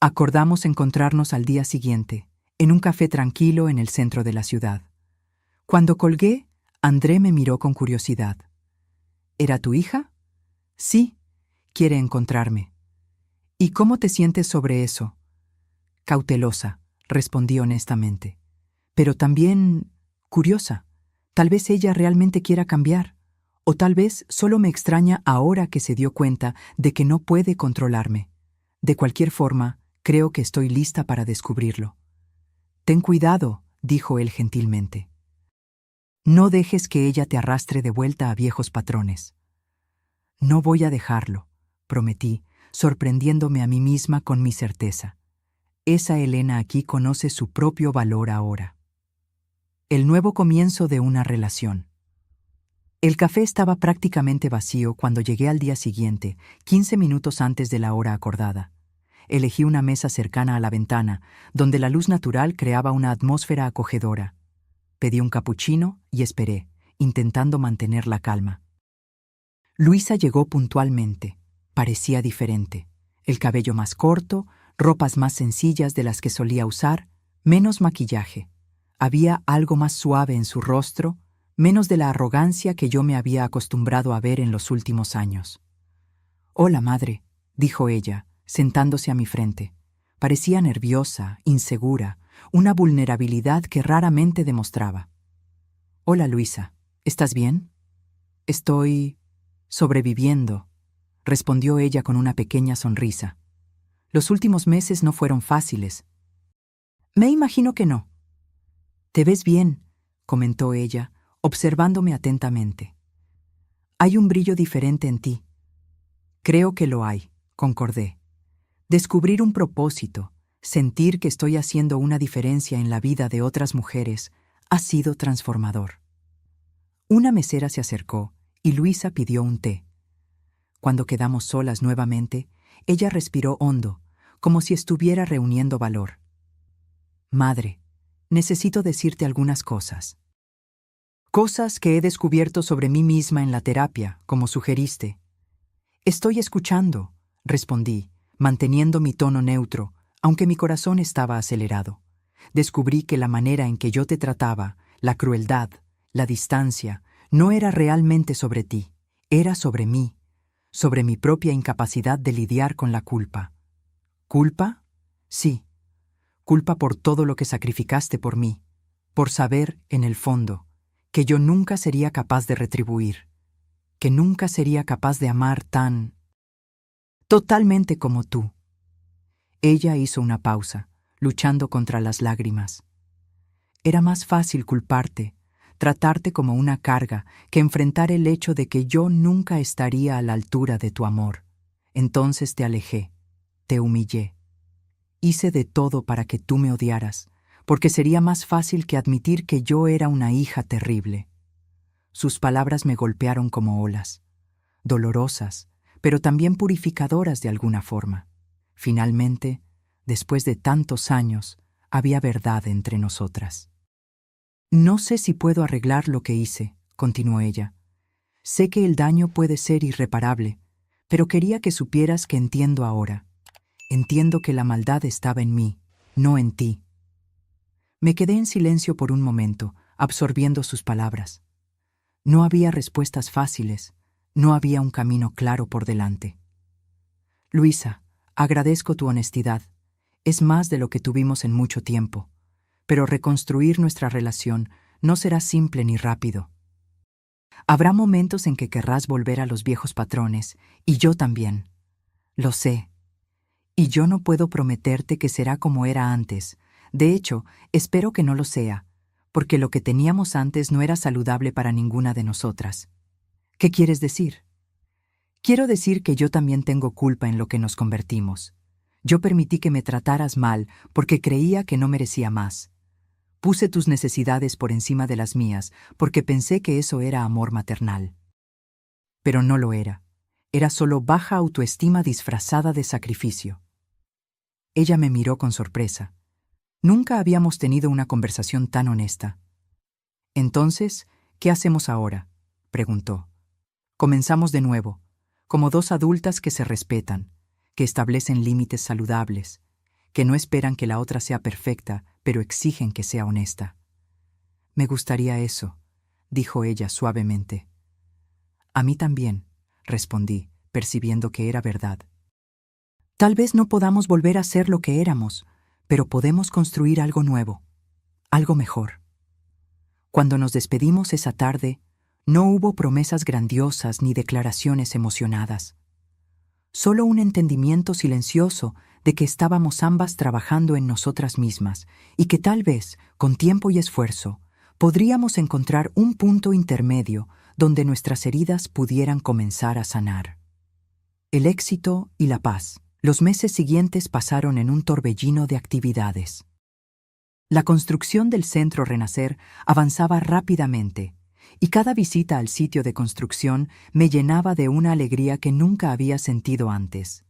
Acordamos encontrarnos al día siguiente, en un café tranquilo en el centro de la ciudad. Cuando colgué, André me miró con curiosidad. ¿Era tu hija? Sí, quiere encontrarme. ¿Y cómo te sientes sobre eso? Cautelosa, respondí honestamente. Pero también curiosa. Tal vez ella realmente quiera cambiar. O tal vez solo me extraña ahora que se dio cuenta de que no puede controlarme. De cualquier forma, creo que estoy lista para descubrirlo. Ten cuidado, dijo él gentilmente. No dejes que ella te arrastre de vuelta a viejos patrones. No voy a dejarlo, prometí, sorprendiéndome a mí misma con mi certeza. Esa Elena aquí conoce su propio valor ahora. El nuevo comienzo de una relación. El café estaba prácticamente vacío cuando llegué al día siguiente, 15 minutos antes de la hora acordada. Elegí una mesa cercana a la ventana, donde la luz natural creaba una atmósfera acogedora. Pedí un capuchino y esperé, intentando mantener la calma. Luisa llegó puntualmente. Parecía diferente. El cabello más corto, ropas más sencillas de las que solía usar, menos maquillaje. Había algo más suave en su rostro, menos de la arrogancia que yo me había acostumbrado a ver en los últimos años. «Hola, madre», dijo ella, sentándose a mi frente. Parecía nerviosa, insegura, una vulnerabilidad que raramente demostraba. «Hola, Luisa, ¿estás bien?» «Estoy sobreviviendo», respondió ella con una pequeña sonrisa. «Los últimos meses no fueron fáciles». «Me imagino que no». «Te ves bien», comentó ella, observándome atentamente. «Hay un brillo diferente en ti». «Creo que lo hay», concordé. Descubrir un propósito, sentir que estoy haciendo una diferencia en la vida de otras mujeres, ha sido transformador. Una mesera se acercó y Luisa pidió un té. Cuando quedamos solas nuevamente, ella respiró hondo, como si estuviera reuniendo valor. Madre, necesito decirte algunas cosas. Cosas que he descubierto sobre mí misma en la terapia, como sugeriste. Estoy escuchando, respondí, manteniendo mi tono neutro, aunque mi corazón estaba acelerado. Descubrí que la manera en que yo te trataba, la crueldad, la distancia, no era realmente sobre ti, era sobre mí, sobre mi propia incapacidad de lidiar con la culpa. ¿Culpa? Sí. Culpa por todo lo que sacrificaste por mí, por saber, en el fondo, que yo nunca sería capaz de retribuir, que nunca sería capaz de amar totalmente como tú. Ella hizo una pausa, luchando contra las lágrimas. Era más fácil culparte, tratarte como una carga, que enfrentar el hecho de que yo nunca estaría a la altura de tu amor. Entonces te alejé, te humillé. Hice de todo para que tú me odiaras, porque sería más fácil que admitir que yo era una hija terrible. Sus palabras me golpearon como olas, dolorosas, pero también purificadoras de alguna forma. Finalmente, después de tantos años, había verdad entre nosotras. No sé si puedo arreglar lo que hice, continuó ella. Sé que el daño puede ser irreparable, pero quería que supieras que entiendo ahora. Entiendo que la maldad estaba en mí, no en ti. Me quedé en silencio por un momento, absorbiendo sus palabras. No había respuestas fáciles, no había un camino claro por delante. Luisa, agradezco tu honestidad. Es más de lo que tuvimos en mucho tiempo, pero reconstruir nuestra relación no será simple ni rápido. Habrá momentos en que querrás volver a los viejos patrones, y yo también. Lo sé. Y yo no puedo prometerte que será como era antes. De hecho, espero que no lo sea, porque lo que teníamos antes no era saludable para ninguna de nosotras. ¿Qué quieres decir? Quiero decir que yo también tengo culpa en lo que nos convertimos. Yo permití que me trataras mal porque creía que no merecía más. Puse tus necesidades por encima de las mías porque pensé que eso era amor maternal. Pero no lo era. Era solo baja autoestima disfrazada de sacrificio. Ella me miró con sorpresa. Nunca habíamos tenido una conversación tan honesta. Entonces, ¿qué hacemos ahora?, preguntó. Comenzamos de nuevo, como dos adultas que se respetan, que establecen límites saludables, que no esperan que la otra sea perfecta, pero exigen que sea honesta. Me gustaría eso, dijo ella suavemente. A mí también, respondí, percibiendo que era verdad. Tal vez no podamos volver a ser lo que éramos, pero podemos construir algo nuevo, algo mejor. Cuando nos despedimos esa tarde, no hubo promesas grandiosas ni declaraciones emocionadas. Solo un entendimiento silencioso de que estábamos ambas trabajando en nosotras mismas y que tal vez, con tiempo y esfuerzo, podríamos encontrar un punto intermedio donde nuestras heridas pudieran comenzar a sanar. El éxito y la paz. Los meses siguientes pasaron en un torbellino de actividades. La construcción del Centro Renacer avanzaba rápidamente, y cada visita al sitio de construcción me llenaba de una alegría que nunca había sentido antes.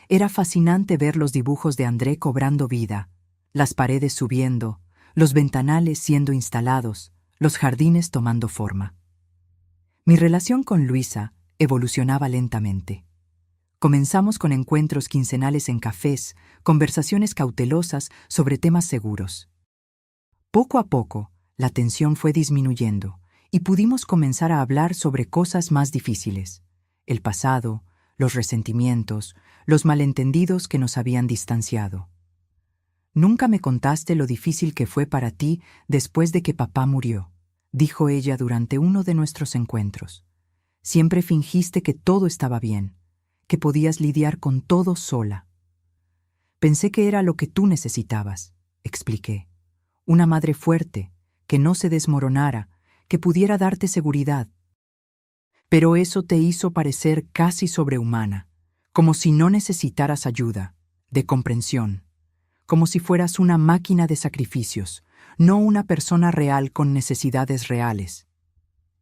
Era fascinante ver los dibujos de André cobrando vida, las paredes subiendo, los ventanales siendo instalados, los jardines tomando forma. Mi relación con Luisa evolucionaba lentamente. Comenzamos con encuentros quincenales en cafés, conversaciones cautelosas sobre temas seguros. Poco a poco, la tensión fue disminuyendo y pudimos comenzar a hablar sobre cosas más difíciles: el pasado, los resentimientos, los malentendidos que nos habían distanciado. Nunca me contaste lo difícil que fue para ti después de que papá murió, dijo ella durante uno de nuestros encuentros. Siempre fingiste que todo estaba bien, que podías lidiar con todo sola. Pensé que era lo que tú necesitabas, expliqué. Una madre fuerte, que no se desmoronara, que pudiera darte seguridad. Pero eso te hizo parecer casi sobrehumana, como si no necesitaras ayuda, de comprensión, como si fueras una máquina de sacrificios, no una persona real con necesidades reales.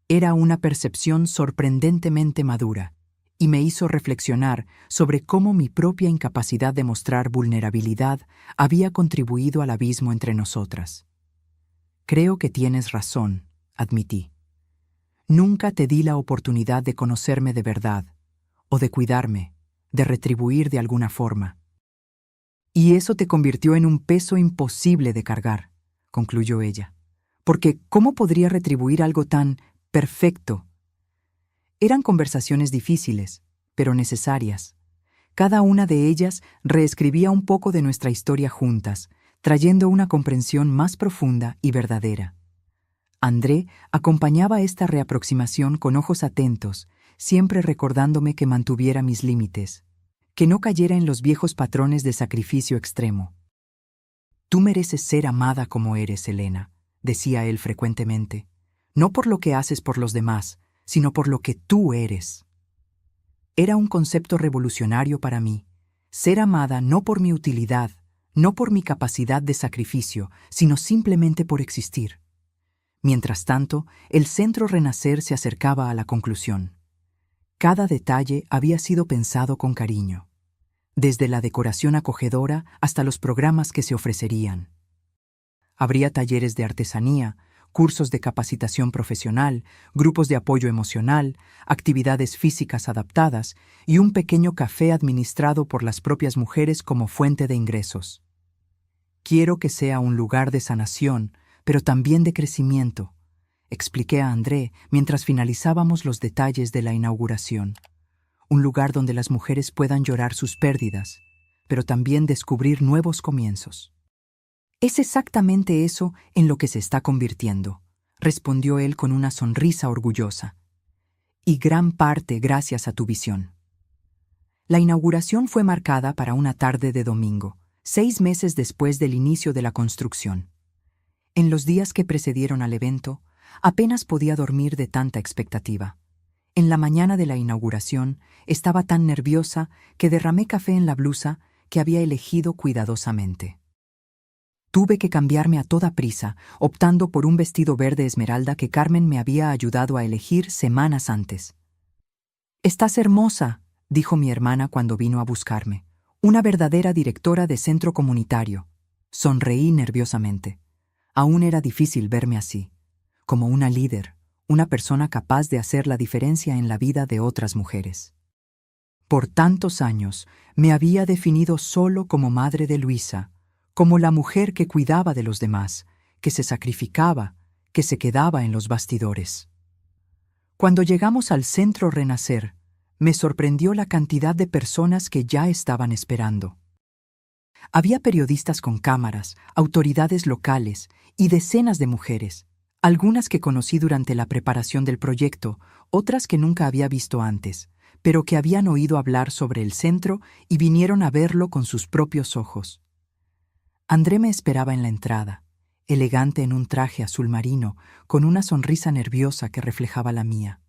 Era una percepción sorprendentemente madura, y me hizo reflexionar sobre cómo mi propia incapacidad de mostrar vulnerabilidad había contribuido al abismo entre nosotras. Creo que tienes razón, admití. Nunca te di la oportunidad de conocerme de verdad, o de cuidarme, de retribuir de alguna forma. Y eso te convirtió en un peso imposible de cargar, concluyó ella. Porque ¿cómo podría retribuir algo tan perfecto? Eran conversaciones difíciles, pero necesarias. Cada una de ellas reescribía un poco de nuestra historia juntas, trayendo una comprensión más profunda y verdadera. André acompañaba esta reaproximación con ojos atentos, siempre recordándome que mantuviera mis límites, que no cayera en los viejos patrones de sacrificio extremo. «Tú mereces ser amada como eres, Elena», decía él frecuentemente, «no por lo que haces por los demás, sino por lo que tú eres». Era un concepto revolucionario para mí, ser amada no por mi utilidad, no por mi capacidad de sacrificio, sino simplemente por existir. Mientras tanto, el Centro Renacer se acercaba a la conclusión. Cada detalle había sido pensado con cariño, desde la decoración acogedora hasta los programas que se ofrecerían. Habría talleres de artesanía, cursos de capacitación profesional, grupos de apoyo emocional, actividades físicas adaptadas y un pequeño café administrado por las propias mujeres como fuente de ingresos. Quiero que sea un lugar de sanación, pero también de crecimiento, expliqué a André mientras finalizábamos los detalles de la inauguración. Un lugar donde las mujeres puedan llorar sus pérdidas, pero también descubrir nuevos comienzos. «Es exactamente eso en lo que se está convirtiendo», respondió él con una sonrisa orgullosa. «Y gran parte gracias a tu visión». La inauguración fue marcada para una tarde de domingo, 6 meses después del inicio de la construcción. En los días que precedieron al evento, apenas podía dormir de tanta expectativa. En la mañana de la inauguración, estaba tan nerviosa que derramé café en la blusa que había elegido cuidadosamente. Tuve que cambiarme a toda prisa, optando por un vestido verde esmeralda que Carmen me había ayudado a elegir semanas antes. «Estás hermosa», dijo mi hermana cuando vino a buscarme. «Una verdadera directora de centro comunitario». Sonreí nerviosamente. Aún era difícil verme así, como una líder, una persona capaz de hacer la diferencia en la vida de otras mujeres. Por tantos años me había definido solo como madre de Luisa, como la mujer que cuidaba de los demás, que se sacrificaba, que se quedaba en los bastidores. Cuando llegamos al Centro Renacer, me sorprendió la cantidad de personas que ya estaban esperando. Había periodistas con cámaras, autoridades locales y decenas de mujeres, algunas que conocí durante la preparación del proyecto, otras que nunca había visto antes, pero que habían oído hablar sobre el centro y vinieron a verlo con sus propios ojos. André me esperaba en la entrada, elegante en un traje azul marino, con una sonrisa nerviosa que reflejaba la mía.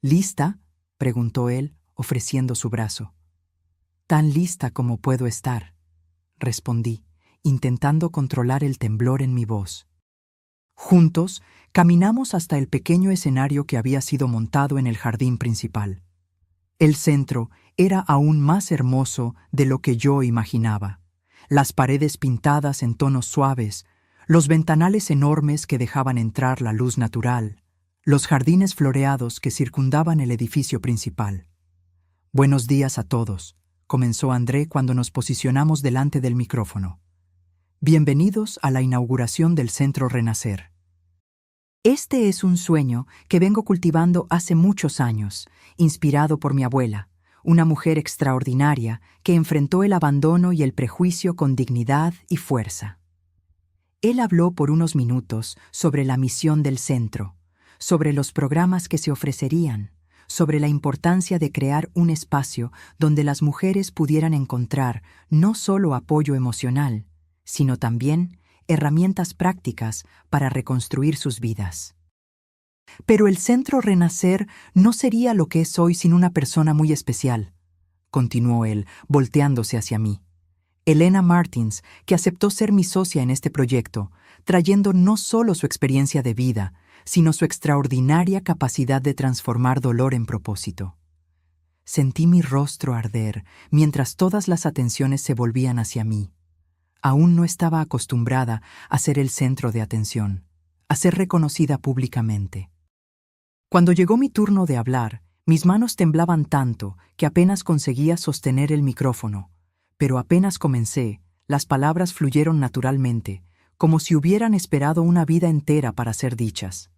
«¿Lista?», preguntó él, ofreciendo su brazo. «Tan lista como puedo estar», respondí, intentando controlar el temblor en mi voz. Juntos, caminamos hasta el pequeño escenario que había sido montado en el jardín principal. El centro era aún más hermoso de lo que yo imaginaba. Las paredes pintadas en tonos suaves, los ventanales enormes que dejaban entrar la luz natural, los jardines floreados que circundaban el edificio principal. «Buenos días a todos», comenzó André cuando nos posicionamos delante del micrófono. «Bienvenidos a la inauguración del Centro Renacer. Este es un sueño que vengo cultivando hace muchos años, inspirado por mi abuela, una mujer extraordinaria que enfrentó el abandono y el prejuicio con dignidad y fuerza». Él habló por unos minutos sobre la misión del centro, sobre los programas que se ofrecerían, sobre la importancia de crear un espacio donde las mujeres pudieran encontrar no solo apoyo emocional, sino también herramientas prácticas para reconstruir sus vidas. «Pero el Centro Renacer no sería lo que es hoy sin una persona muy especial», continuó él, volteándose hacia mí. Elena Martins, que aceptó ser mi socia en este proyecto, trayendo no solo su experiencia de vida, sino su extraordinaria capacidad de transformar dolor en propósito. Sentí mi rostro arder mientras todas las atenciones se volvían hacia mí. Aún no estaba acostumbrada a ser el centro de atención, a ser reconocida públicamente. Cuando llegó mi turno de hablar, mis manos temblaban tanto que apenas conseguía sostener el micrófono, pero apenas comencé, las palabras fluyeron naturalmente, como si hubieran esperado una vida entera para ser dichas.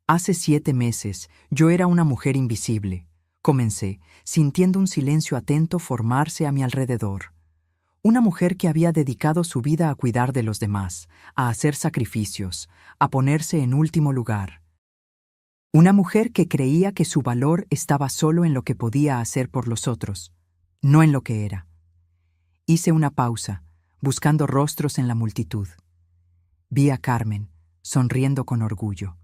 Hace 7 meses, yo era una mujer invisible. Comencé, sintiendo un silencio atento formarse a mi alrededor. Una mujer que había dedicado su vida a cuidar de los demás, a hacer sacrificios, a ponerse en último lugar. Una mujer que creía que su valor estaba solo en lo que podía hacer por los otros, no en lo que era. Hice una pausa, buscando rostros en la multitud. Vi a Carmen, sonriendo con orgullo.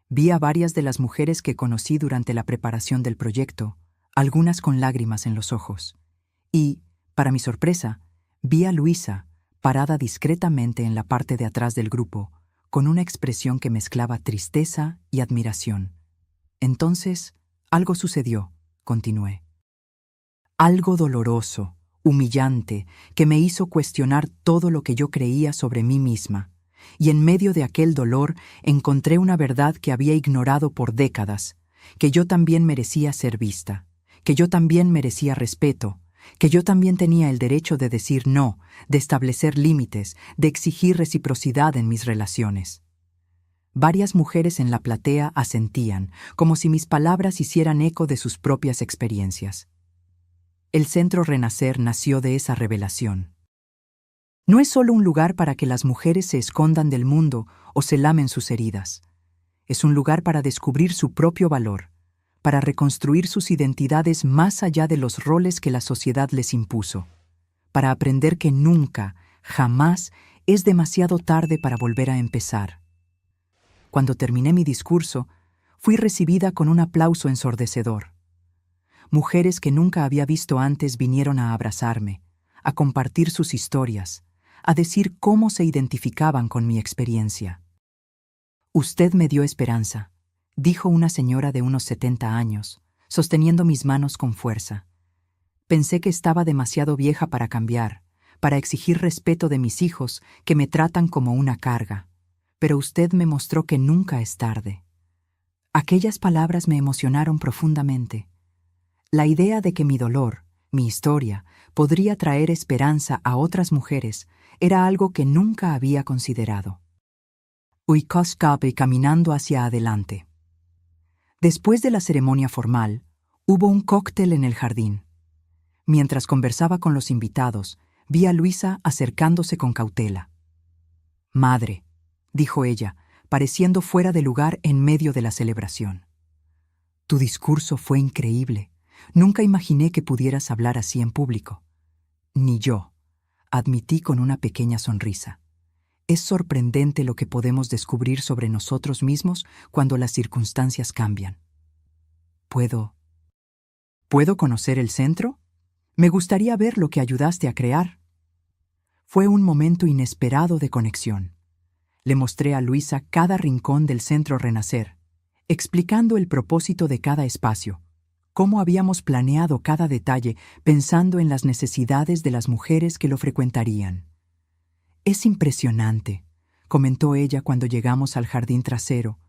Vi a varias de las mujeres que conocí durante la preparación del proyecto, algunas con lágrimas en los ojos. Y, para mi sorpresa, vi a Luisa, parada discretamente en la parte de atrás del grupo, con una expresión que mezclaba tristeza y admiración. Entonces, algo sucedió, continué. Algo doloroso, humillante, que me hizo cuestionar todo lo que yo creía sobre mí misma. Y en medio de aquel dolor encontré una verdad que había ignorado por décadas, que yo también merecía ser vista, que yo también merecía respeto, que yo también tenía el derecho de decir no, de establecer límites, de exigir reciprocidad en mis relaciones. Varias mujeres en la platea asentían, como si mis palabras hicieran eco de sus propias experiencias. El Centro Renacer nació de esa revelación. No es solo un lugar para que las mujeres se escondan del mundo o se lamen sus heridas. Es un lugar para descubrir su propio valor, para reconstruir sus identidades más allá de los roles que la sociedad les impuso, para aprender que nunca, jamás, es demasiado tarde para volver a empezar. Cuando terminé mi discurso, fui recibida con un aplauso ensordecedor. Mujeres que nunca había visto antes vinieron a abrazarme, a compartir sus historias, a decir cómo se identificaban con mi experiencia. «Usted me dio esperanza», dijo una señora de unos 70 años, sosteniendo mis manos con fuerza. Pensé que estaba demasiado vieja para cambiar, para exigir respeto de mis hijos que me tratan como una carga, pero usted me mostró que nunca es tarde. Aquellas palabras me emocionaron profundamente. La idea de que mi dolor, mi historia, podría traer esperanza a otras mujeres era algo que nunca había considerado. Uicoscape caminando hacia adelante. Después de la ceremonia formal, hubo un cóctel en el jardín. Mientras conversaba con los invitados, vi a Luisa acercándose con cautela. «Madre», dijo ella, pareciendo fuera de lugar en medio de la celebración. «Tu discurso fue increíble. Nunca imaginé que pudieras hablar así en público». «Ni yo», admití con una pequeña sonrisa. Es sorprendente lo que podemos descubrir sobre nosotros mismos cuando las circunstancias cambian. ¿Puedo conocer el centro? Me gustaría ver lo que ayudaste a crear». Fue un momento inesperado de conexión. Le mostré a Luisa cada rincón del Centro Renacer, explicando el propósito de cada espacio, cómo habíamos planeado cada detalle pensando en las necesidades de las mujeres que lo frecuentarían. «Es impresionante», comentó ella cuando llegamos al jardín trasero,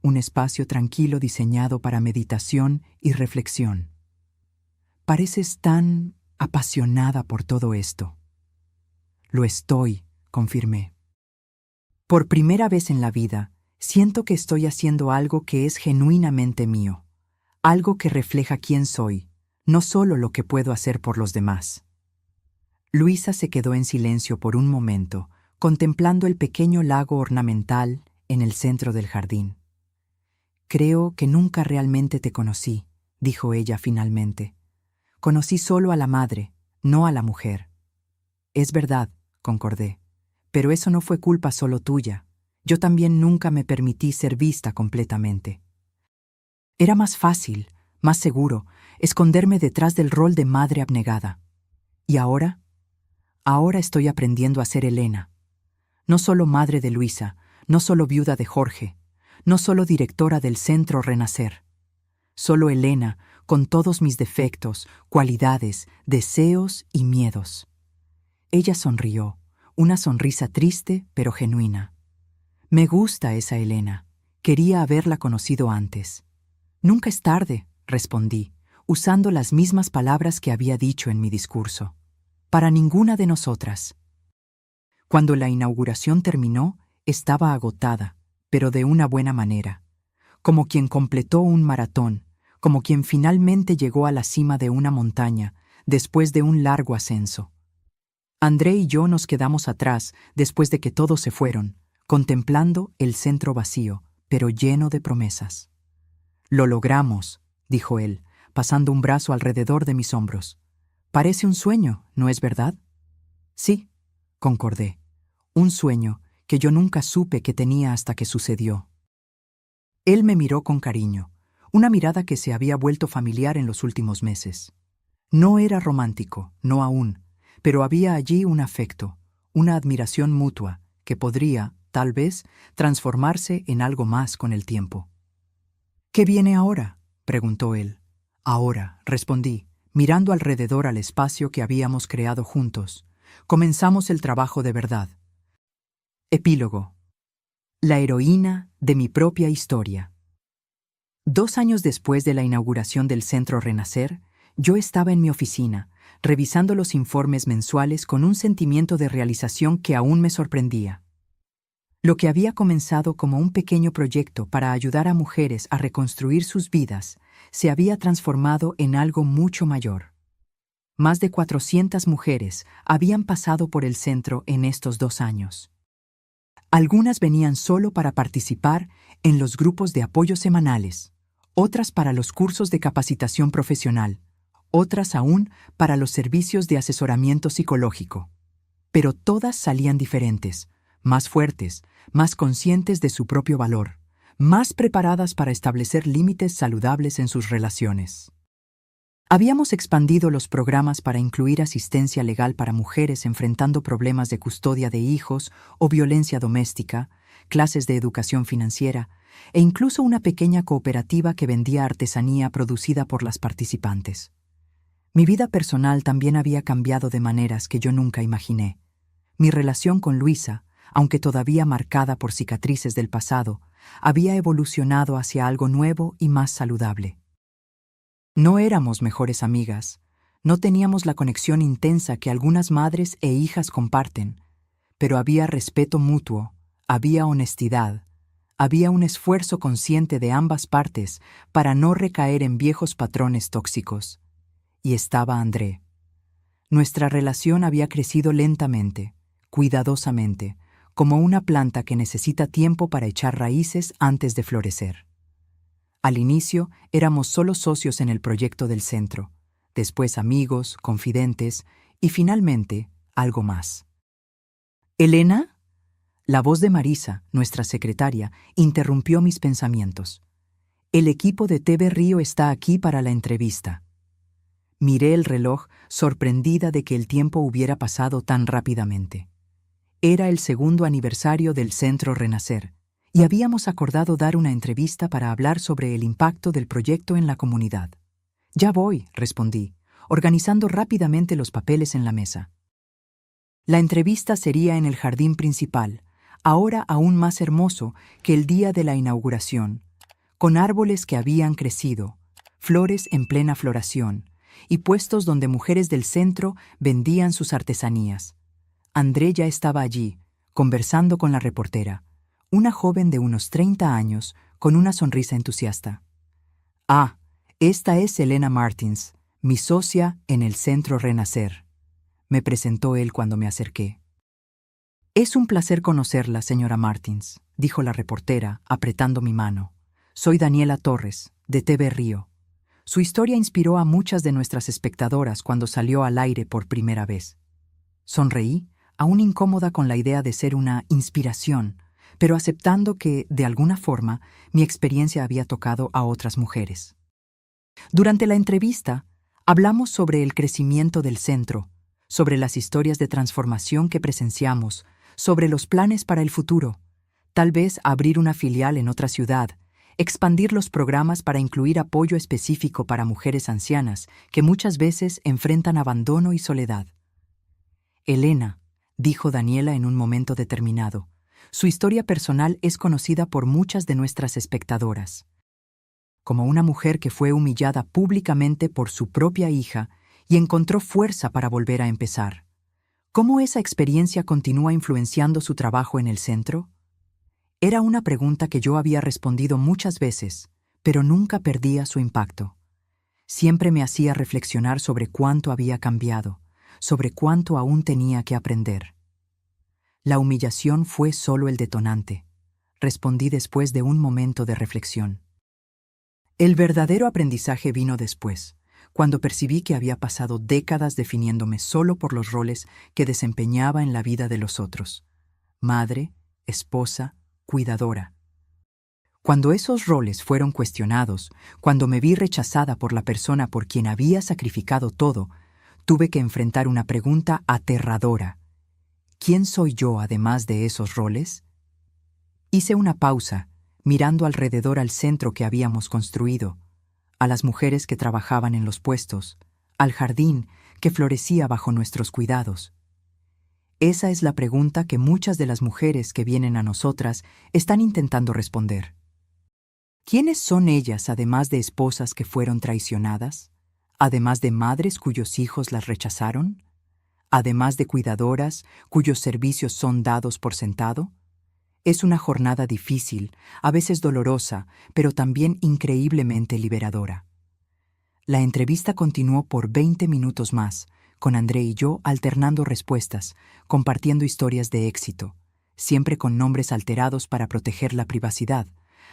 un espacio tranquilo diseñado para meditación y reflexión. «Pareces tan apasionada por todo esto». «Lo estoy», confirmé. «Por primera vez en la vida, siento que estoy haciendo algo que es genuinamente mío, algo que refleja quién soy, no solo lo que puedo hacer por los demás». Luisa se quedó en silencio por un momento, contemplando el pequeño lago ornamental en el centro del jardín. «Creo que nunca realmente te conocí», dijo ella finalmente. «Conocí solo a la madre, no a la mujer». «Es verdad», concordé, «pero eso no fue culpa solo tuya. Yo también nunca me permití ser vista completamente. Era más fácil, más seguro, esconderme detrás del rol de madre abnegada. ¿Y ahora? Ahora estoy aprendiendo a ser Elena. No solo madre de Luisa, no solo viuda de Jorge, no solo directora del Centro Renacer. Solo Elena, con todos mis defectos, cualidades, deseos y miedos. Ella sonrió, una sonrisa triste pero genuina. Me gusta esa Elena. Quería haberla conocido antes. Nunca es tarde, respondí, usando las mismas palabras que había dicho en mi discurso. Para ninguna de nosotras. Cuando la inauguración terminó, estaba agotada, pero de una buena manera. Como quien completó un maratón, como quien finalmente llegó a la cima de una montaña, después de un largo ascenso. André y yo nos quedamos atrás después de que todos se fueron, contemplando el centro vacío, pero lleno de promesas. «Lo logramos», dijo él, pasando un brazo alrededor de mis hombros. «Parece un sueño, ¿no es verdad?» «Sí», concordé. «Un sueño que yo nunca supe que tenía hasta que sucedió». Él me miró con cariño, una mirada que se había vuelto familiar en los últimos meses. No era romántico, no aún, pero había allí un afecto, una admiración mutua, que podría, tal vez, transformarse en algo más con el tiempo. «¿Qué viene ahora?», preguntó él. «Ahora», respondí, mirando alrededor al espacio que habíamos creado juntos. «Comenzamos el trabajo de verdad». Epílogo. La heroína de mi propia historia. 2 años después de la inauguración del Centro Renacer, yo estaba en mi oficina, revisando los informes mensuales con un sentimiento de realización que aún me sorprendía. Lo que había comenzado como un pequeño proyecto para ayudar a mujeres a reconstruir sus vidas se había transformado en algo mucho mayor. Más de 400 mujeres habían pasado por el centro en estos 2 años. Algunas venían solo para participar en los grupos de apoyo semanales, otras para los cursos de capacitación profesional, otras aún para los servicios de asesoramiento psicológico. Pero todas salían diferentes, más fuertes, más conscientes de su propio valor, más preparadas para establecer límites saludables en sus relaciones. Habíamos expandido los programas para incluir asistencia legal para mujeres enfrentando problemas de custodia de hijos o violencia doméstica, clases de educación financiera e incluso una pequeña cooperativa que vendía artesanía producida por las participantes. Mi vida personal también había cambiado de maneras que yo nunca imaginé. Mi relación con Luisa, aunque todavía marcada por cicatrices del pasado, había evolucionado hacia algo nuevo y más saludable. No éramos mejores amigas, no teníamos la conexión intensa que algunas madres e hijas comparten, pero había respeto mutuo, había honestidad, había un esfuerzo consciente de ambas partes para no recaer en viejos patrones tóxicos. Y estaba André. Nuestra relación había crecido lentamente, cuidadosamente, como una planta que necesita tiempo para echar raíces antes de florecer. Al inicio éramos solo socios en el proyecto del centro, después amigos, confidentes y finalmente algo más. «¿Elena?». La voz de Marisa, nuestra secretaria, interrumpió mis pensamientos. «El equipo de TV Río está aquí para la entrevista». Miré el reloj, sorprendida de que el tiempo hubiera pasado tan rápidamente. Era el 2º aniversario del Centro Renacer, y habíamos acordado dar una entrevista para hablar sobre el impacto del proyecto en la comunidad. «Ya voy», respondí, organizando rápidamente los papeles en la mesa. La entrevista sería en el jardín principal, ahora aún más hermoso que el día de la inauguración, con árboles que habían crecido, flores en plena floración, y puestos donde mujeres del centro vendían sus artesanías. André ya estaba allí, conversando con la reportera, una joven de unos 30 años, con una sonrisa entusiasta. «Ah, esta es Elena Martins, mi socia en el Centro Renacer», me presentó él cuando me acerqué. «Es un placer conocerla, señora Martins», dijo la reportera, apretando mi mano. «Soy Daniela Torres, de TV Río. Su historia inspiró a muchas de nuestras espectadoras cuando salió al aire por primera vez». Sonreí, aún incómoda con la idea de ser una inspiración, pero aceptando que, de alguna forma, mi experiencia había tocado a otras mujeres. Durante la entrevista, hablamos sobre el crecimiento del centro, sobre las historias de transformación que presenciamos, sobre los planes para el futuro. Tal vez abrir una filial en otra ciudad, expandir los programas para incluir apoyo específico para mujeres ancianas que muchas veces enfrentan abandono y soledad. Elena, dijo Daniela en un momento determinado, su historia personal es conocida por muchas de nuestras espectadoras. Como una mujer que fue humillada públicamente por su propia hija y encontró fuerza para volver a empezar. ¿Cómo esa experiencia continúa influenciando su trabajo en el centro? Era una pregunta que yo había respondido muchas veces, pero nunca perdía su impacto. Siempre me hacía reflexionar sobre cuánto había cambiado, sobre cuánto aún tenía que aprender. La humillación fue solo el detonante, respondí después de un momento de reflexión. El verdadero aprendizaje vino después, cuando percibí que había pasado décadas definiéndome solo por los roles que desempeñaba en la vida de los otros. Madre, esposa, cuidadora. Cuando esos roles fueron cuestionados, cuando me vi rechazada por la persona por quien había sacrificado todo, tuve que enfrentar una pregunta aterradora. ¿Quién soy yo además de esos roles? Hice una pausa, mirando alrededor al centro que habíamos construido, a las mujeres que trabajaban en los puestos, al jardín que florecía bajo nuestros cuidados. Esa es la pregunta que muchas de las mujeres que vienen a nosotras están intentando responder. ¿Quiénes son ellas además de esposas que fueron traicionadas? ¿Además de madres cuyos hijos las rechazaron? ¿Además de cuidadoras cuyos servicios son dados por sentado? Es una jornada difícil, a veces dolorosa, pero también increíblemente liberadora. La entrevista continuó por 20 minutos más, con André y yo alternando respuestas, compartiendo historias de éxito, siempre con nombres alterados para proteger la privacidad,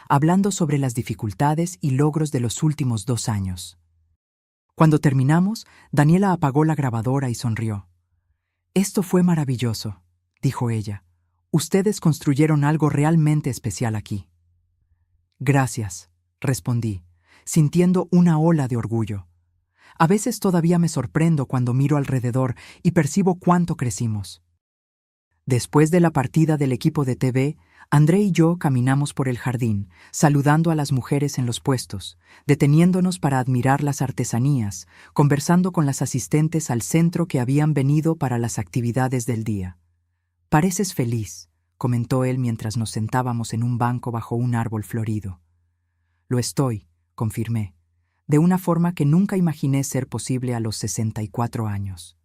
hablando sobre las dificultades y logros de los últimos 2 años. Cuando terminamos, Daniela apagó la grabadora y sonrió. «Esto fue maravilloso», dijo ella. «Ustedes construyeron algo realmente especial aquí». «Gracias», respondí, sintiendo una ola de orgullo. A veces todavía me sorprendo cuando miro alrededor y percibo cuánto crecimos. Después de la partida del equipo de TV, André y yo caminamos por el jardín, saludando a las mujeres en los puestos, deteniéndonos para admirar las artesanías, conversando con las asistentes al centro que habían venido para las actividades del día. «Pareces feliz», comentó él mientras nos sentábamos en un banco bajo un árbol florido. «Lo estoy», confirmé, de una forma que nunca imaginé ser posible a los 64 años.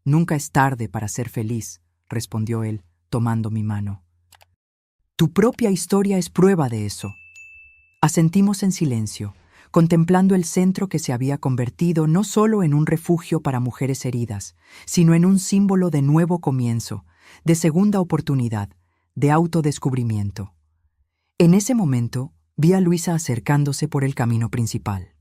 «Nunca es tarde para ser feliz», respondió él, tomando mi mano. «Tu propia historia es prueba de eso». Asentimos en silencio, contemplando el centro que se había convertido no solo en un refugio para mujeres heridas, sino en un símbolo de nuevo comienzo, de segunda oportunidad, de autodescubrimiento. En ese momento, vi a Luisa acercándose por el camino principal.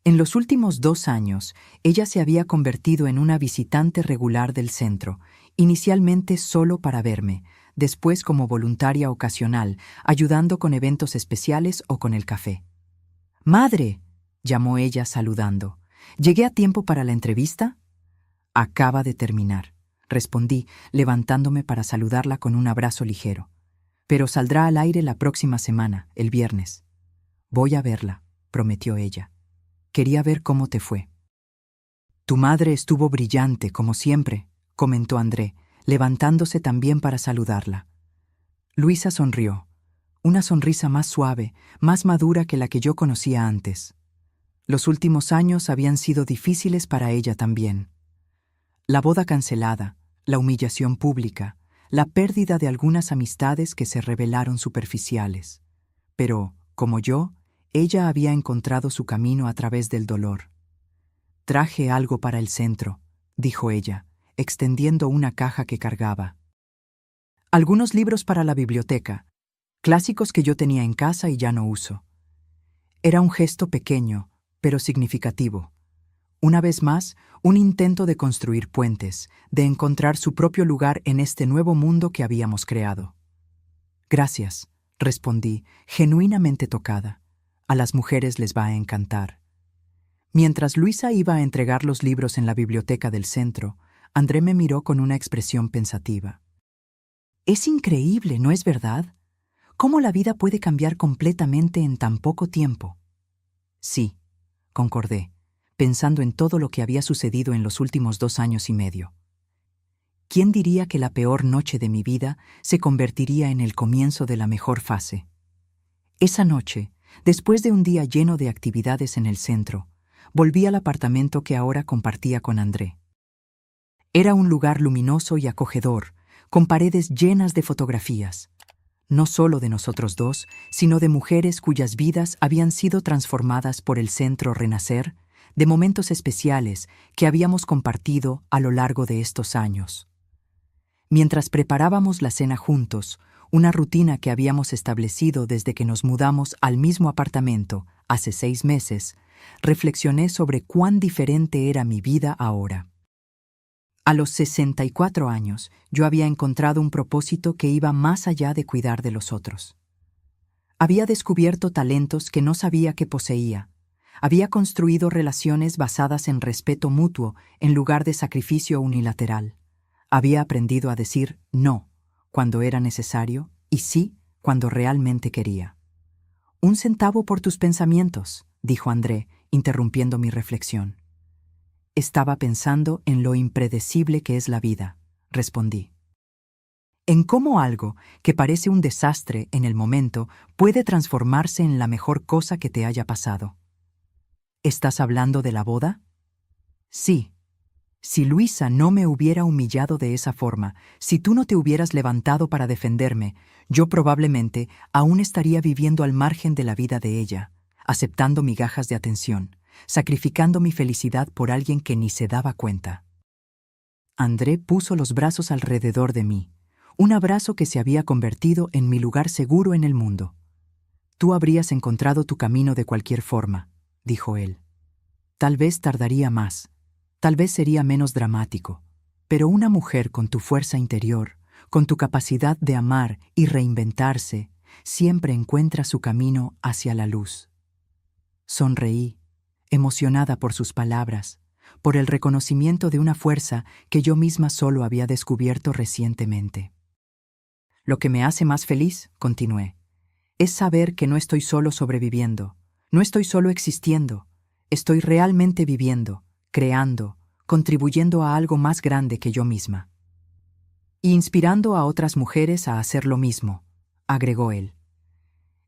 En los últimos 2 años, ella se había convertido en una visitante regular del centro, inicialmente solo para verme, después como voluntaria ocasional, ayudando con eventos especiales o con el café. «¡Madre!», llamó ella saludando. «¿Llegué a tiempo para la entrevista?» «Acaba de terminar», respondí, levantándome para saludarla con un abrazo ligero. «Pero saldrá al aire la próxima semana, el viernes». «Voy a verla», prometió ella. «Quería ver cómo te fue». «Tu madre estuvo brillante, como siempre», comentó André, levantándose también para saludarla. Luisa sonrió, una sonrisa más suave, más madura que la que yo conocía antes. Los últimos años habían sido difíciles para ella también. La boda cancelada, la humillación pública, la pérdida de algunas amistades que se revelaron superficiales. Pero, como yo, ella había encontrado su camino a través del dolor. «Traje algo para el centro», dijo ella, extendiendo una caja que cargaba. «Algunos libros para la biblioteca, clásicos que yo tenía en casa y ya no uso». Era un gesto pequeño, pero significativo. Una vez más, un intento de construir puentes, de encontrar su propio lugar en este nuevo mundo que habíamos creado. «Gracias», respondí, genuinamente tocada. «A las mujeres les va a encantar». Mientras Luisa iba a entregar los libros en la biblioteca del centro, André me miró con una expresión pensativa. Es increíble, ¿no es verdad? ¿Cómo la vida puede cambiar completamente en tan poco tiempo? Sí, concordé, pensando en todo lo que había sucedido en los últimos 2 años y medio. ¿Quién diría que la peor noche de mi vida se convertiría en el comienzo de la mejor fase? Esa noche, después de un día lleno de actividades en el centro, volví al apartamento que ahora compartía con André. Era un lugar luminoso y acogedor, con paredes llenas de fotografías, no solo de nosotros dos, sino de mujeres cuyas vidas habían sido transformadas por el Centro Renacer, de momentos especiales que habíamos compartido a lo largo de estos años. Mientras preparábamos la cena juntos, una rutina que habíamos establecido desde que nos mudamos al mismo apartamento hace 6 meses, reflexioné sobre cuán diferente era mi vida ahora. A los 64 años, yo había encontrado un propósito que iba más allá de cuidar de los otros. Había descubierto talentos que no sabía que poseía. Había construido relaciones basadas en respeto mutuo en lugar de sacrificio unilateral. Había aprendido a decir no cuando era necesario y sí cuando realmente quería. «Un centavo por tus pensamientos», dijo André, interrumpiendo mi reflexión. «Estaba pensando en lo impredecible que es la vida», respondí. «En cómo algo que parece un desastre en el momento puede transformarse en la mejor cosa que te haya pasado». «¿Estás hablando de la boda?» «Sí. Si Luisa no me hubiera humillado de esa forma, si tú no te hubieras levantado para defenderme, yo probablemente aún estaría viviendo al margen de la vida de ella, aceptando migajas de atención, sacrificando mi felicidad por alguien que ni se daba cuenta». André puso los brazos alrededor de mí, un abrazo que se había convertido en mi lugar seguro en el mundo. «Tú habrías encontrado tu camino de cualquier forma», dijo él. «Tal vez tardaría más, tal vez sería menos dramático, pero una mujer con tu fuerza interior, con tu capacidad de amar y reinventarse, siempre encuentra su camino hacia la luz». Sonreí, emocionada por sus palabras, por el reconocimiento de una fuerza que yo misma solo había descubierto recientemente. «Lo que me hace más feliz», continué, «es saber que no estoy solo sobreviviendo, no estoy solo existiendo, estoy realmente viviendo, creando, contribuyendo a algo más grande que yo misma. Y inspirando a otras mujeres a hacer lo mismo», agregó él.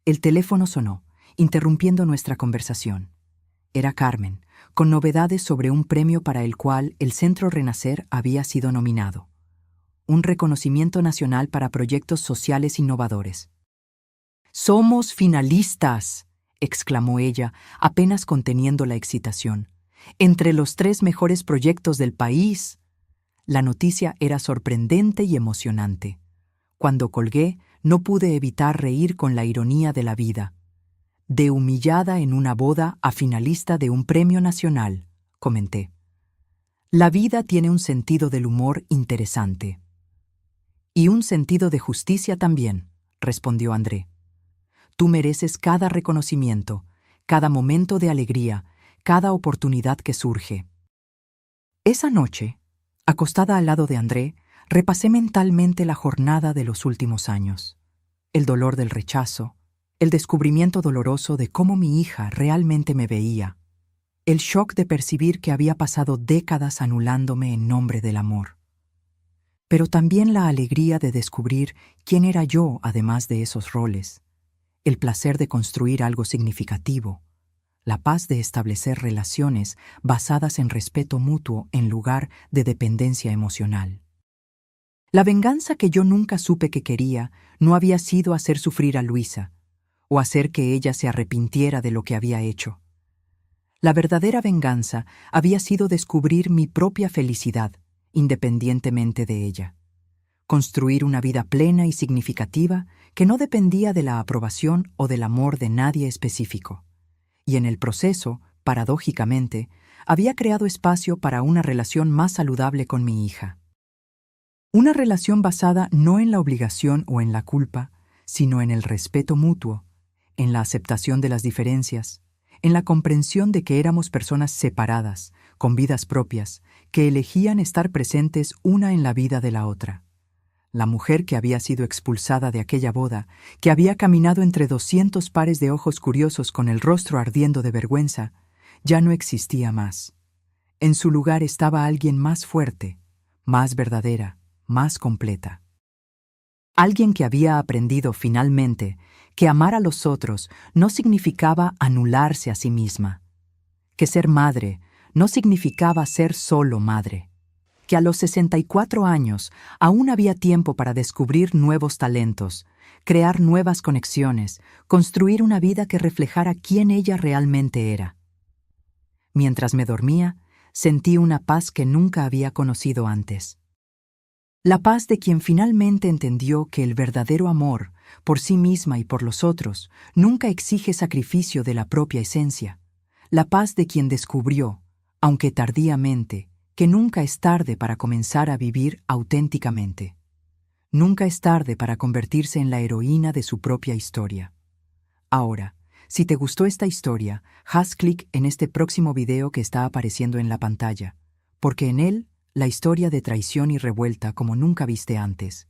El teléfono sonó, interrumpiendo nuestra conversación. Era Carmen, con novedades sobre un premio para el cual el Centro Renacer había sido nominado. Un reconocimiento nacional para proyectos sociales innovadores. «¡Somos finalistas!», exclamó ella, apenas conteniendo la excitación. «Entre los 3 mejores proyectos del país». La noticia era sorprendente y emocionante. Cuando colgué, no pude evitar reír con la ironía de la vida. «De humillada en una boda a finalista de un premio nacional», comenté. «La vida tiene un sentido del humor interesante». «Y un sentido de justicia también», respondió André. «Tú mereces cada reconocimiento, cada momento de alegría, cada oportunidad que surge». Esa noche, acostada al lado de André, repasé mentalmente la jornada de los últimos años. El dolor del rechazo, el descubrimiento doloroso de cómo mi hija realmente me veía, el shock de percibir que había pasado décadas anulándome en nombre del amor. Pero también la alegría de descubrir quién era yo además de esos roles, el placer de construir algo significativo, la paz de establecer relaciones basadas en respeto mutuo en lugar de dependencia emocional. La venganza que yo nunca supe que quería no había sido hacer sufrir a Luisa, o hacer que ella se arrepintiera de lo que había hecho. La verdadera venganza había sido descubrir mi propia felicidad, independientemente de ella. Construir una vida plena y significativa que no dependía de la aprobación o del amor de nadie específico. Y en el proceso, paradójicamente, había creado espacio para una relación más saludable con mi hija. Una relación basada no en la obligación o en la culpa, sino en el respeto mutuo, en la aceptación de las diferencias, en la comprensión de que éramos personas separadas, con vidas propias, que elegían estar presentes una en la vida de la otra. La mujer que había sido expulsada de aquella boda, que había caminado entre 200 pares de ojos curiosos con el rostro ardiendo de vergüenza, ya no existía más. En su lugar estaba alguien más fuerte, más verdadera, más completa. Alguien que había aprendido finalmente que amar a los otros no significaba anularse a sí misma, que ser madre no significaba ser solo madre, que a los 64 años aún había tiempo para descubrir nuevos talentos, crear nuevas conexiones, construir una vida que reflejara quién ella realmente era. Mientras me dormía, sentí una paz que nunca había conocido antes. La paz de quien finalmente entendió que el verdadero amor, por sí misma y por los otros, nunca exige sacrificio de la propia esencia. La paz de quien descubrió, aunque tardíamente, que nunca es tarde para comenzar a vivir auténticamente. Nunca es tarde para convertirse en la heroína de su propia historia. Ahora, si te gustó esta historia, haz clic en este próximo video que está apareciendo en la pantalla, porque en él la historia de traición y revuelta como nunca viste antes.